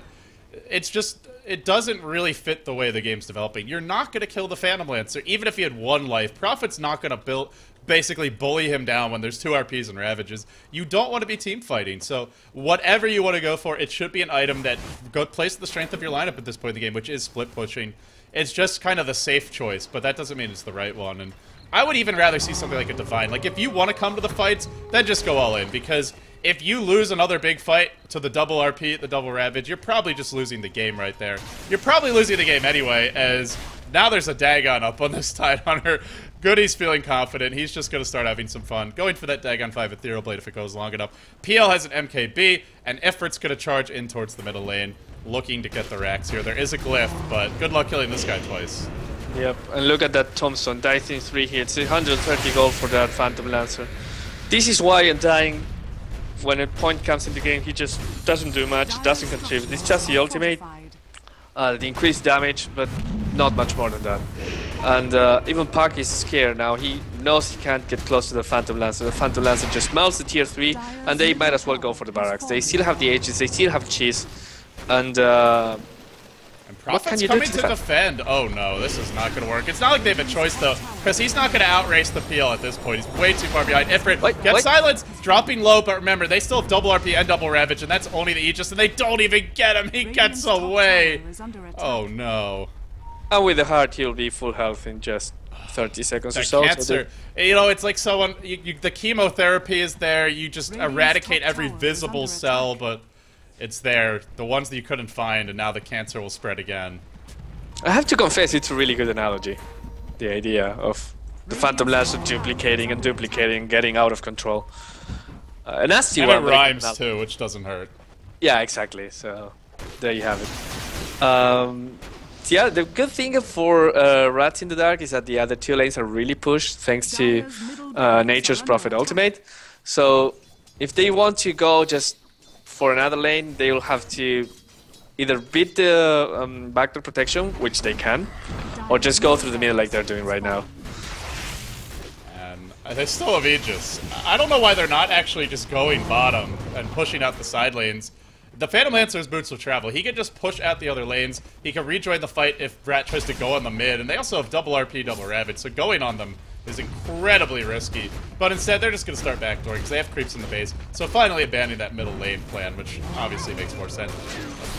S1: it's just, it doesn't really fit the way the game's developing. You're not going to kill the Phantom Lancer, even if he had 1 life. Prophet's not going to basically bully him down when there's 2 RPs and Ravages. You don't want to be team fighting, so whatever you want to go for, it should be an item that plays to the strength of your lineup at this point in the game, which is split pushing. It's just kind of the safe choice, but that doesn't mean it's the right one, and I would even rather see something like a Divine. Like, if you want to come to the fights, then just go all in, because if you lose another big fight to the double RP, the double Ravage, you're probably just losing the game right there. You're probably losing the game anyway, as now there's a Dagon up on this Tidehunter. Goody's feeling confident. He's just going to start having some fun. Going for that Dagon 5 Ethereal Blade if it goes long enough. PL has an MKB, and Ifrit's going to charge in towards the middle lane, looking to get the racks here. There is a Glyph, but good luck killing this guy twice.
S2: Yep, and look at that Tombstone, Dicing 3 hits, 130 gold for that Phantom Lancer. This is why Undying, when a point comes in the game, he just doesn't do much, doesn't contribute. It's just the ultimate, the increased damage, but not much more than that. And even Puck is scared now. He knows he can't get close to the Phantom Lancer. The Phantom Lancer just melts the tier 3, and they might as well go for the barracks. They still have the Aegis, they still have Cheese, and
S1: Prophet's coming to defend. Oh no, this is not going to work. It's not like they have a choice though, because he's not going to outrace the PL at this point. He's way too far behind. Ifrit gets silenced, dropping low, but remember, they still have double RP and double Ravage, and that's only the Aegis, and they don't even get him. He gets away. Oh no.
S2: And with the heart, he'll be full health in just 30 seconds or so.
S1: Cancer. You know, it's like someone, the chemotherapy is there, you just eradicate every visible cell, but it's there, the ones that you couldn't find, and now the cancer will spread again.
S2: I have to confess, it's a really good analogy. The idea of the Phantom Lancer duplicating and duplicating, getting out of control. A nasty one.
S1: And it rhymes too, which doesn't hurt.
S2: Yeah, exactly. So there you have it. Yeah, the good thing for Rats in the Dark is that the other 2 lanes are really pushed thanks to Nature's Prophet ultimate. So if they want to go just for another lane, they will have to either beat the backdoor protection, which they can, or just go through the middle like they're doing right now.
S1: And they still have Aegis. I don't know why they're not actually just going bottom and pushing out the side lanes. The Phantom Lancer's boots will travel. He can just push out the other lanes. He can rejoin the fight if Rat tries to go on the mid, and they also have double RP, double Ravage, so going on them is incredibly risky. But instead, they're just going to start backdooring because they have creeps in the base. So finally abandoning that middle lane plan, which obviously makes more sense.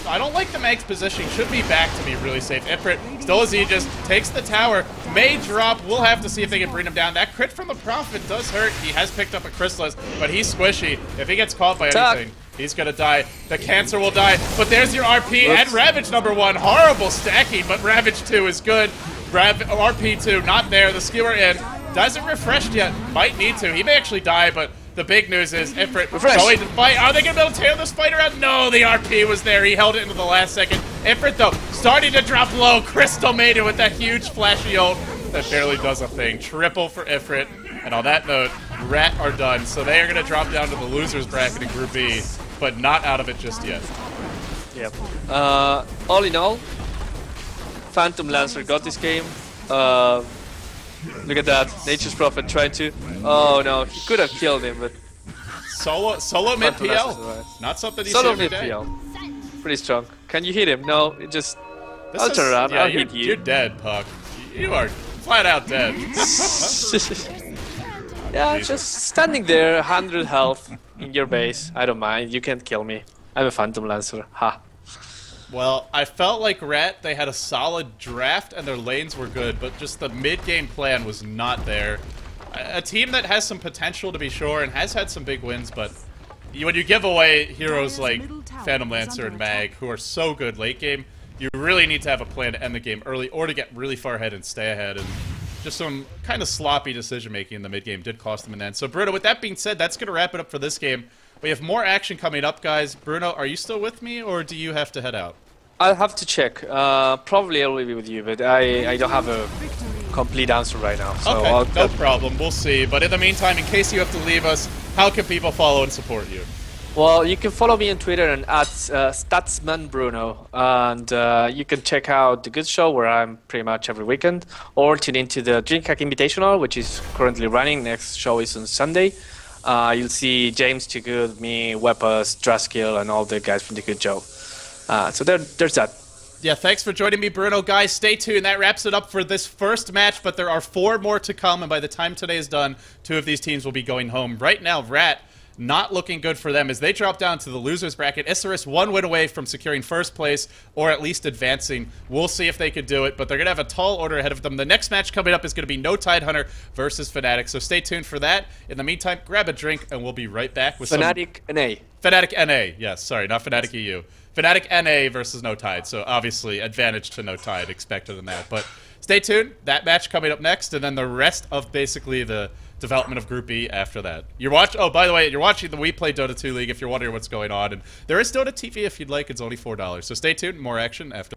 S1: I don't like the Mag's positioning. Should be back to be really safe. Ifrit still as Aegis, takes the tower, may drop. We'll have to see if they can bring him down. That crit from the Prophet does hurt. He has picked up a Chrysalis, but he's squishy. If he gets caught by anything, he's gonna die. The Cancer will die, but there's your RP and Ravage #1. Horrible stacking, but Ravage 2 is good. RP 2 not there. The skewer in. Doesn't refreshed yet. Might need to. He may actually die, but the big news is Ifrit going to fight. Are they going to be able to tear the spider out? No, the RP was there. He held it into the last second. Ifrit, though, starting to drop low. Crystal made it with that huge flashy ult that barely does a thing. Triple for Ifrit. And on that note, Rat are done. So they are going to drop down to the losers bracket in Group B, but not out of it just yet.
S2: Yep. All in all, Phantom Lancer got this game. Look at that, Nature's Prophet trying to. Oh no, he could have killed him, but
S1: solo mid PL. Not something you
S2: solo
S1: see every
S2: mid
S1: day.
S2: PL. Pretty strong. Can you hit him? No, it just.
S1: This
S2: I'll turn around.
S1: Yeah,
S2: I'll hit you.
S1: You're dead, Puck. You are flat out dead.
S2: Yeah, just standing there, 100 health in your base. I don't mind. You can't kill me. I'm a Phantom Lancer. Ha.
S1: Well, I felt like Rat, they had a solid draft and their lanes were good, but just the mid-game plan was not there. A team that has some potential to be sure and has had some big wins, but when you give away heroes like Phantom Lancer and Mag, who are so good late game, you really need to have a plan to end the game early or to get really far ahead and stay ahead. And just some kind of sloppy decision-making in the mid-game did cost them in the end. So, Bruno, with that being said, that's going to wrap it up for this game. We have more action coming up, guys. Bruno, are you still with me, or do you have to head out?
S2: I'll have to check. Probably I will be with you, but I don't have a complete answer right now. So
S1: okay, no problem. We'll see. But in the meantime, in case you have to leave us, how can people follow and support you?
S2: Well, you can follow me on Twitter and at StatsmanBruno, and you can check out the Good Show where I'm pretty much every weekend, or tune into the Drink Hack Invitational, which is currently running. Next show is on Sunday. You'll see James Too Good, me, Wepas, Draskill, and all the guys from the Good Show. So there's that.
S1: Yeah, thanks for joining me, Bruno. Guys, stay tuned. That wraps it up for this first match, but there are 4 more to come, and by the time today is done, 2 of these teams will be going home. Right now, Rat, not looking good for them as they drop down to the losers bracket. Isurus 1 win away from securing first place, or at least advancing. We'll see if they could do it, but they're going to have a tall order ahead of them. The next match coming up is going to be No Tide Hunter versus Fnatic, so stay tuned for that. In the meantime, grab a drink, and we'll be right back with
S2: Fnatic NA.
S1: Fnatic NA, yes, sorry, not Fnatic EU. Fnatic NA versus No Tide, so obviously advantage to No Tide expected in that. But stay tuned, that match coming up next, and then the rest of basically the development of Group E after that. Oh, by the way, you're watching the WePlay Dota 2 League if you're wondering what's going on, and there is Dota TV if you'd like. It's only $4, so stay tuned, more action after.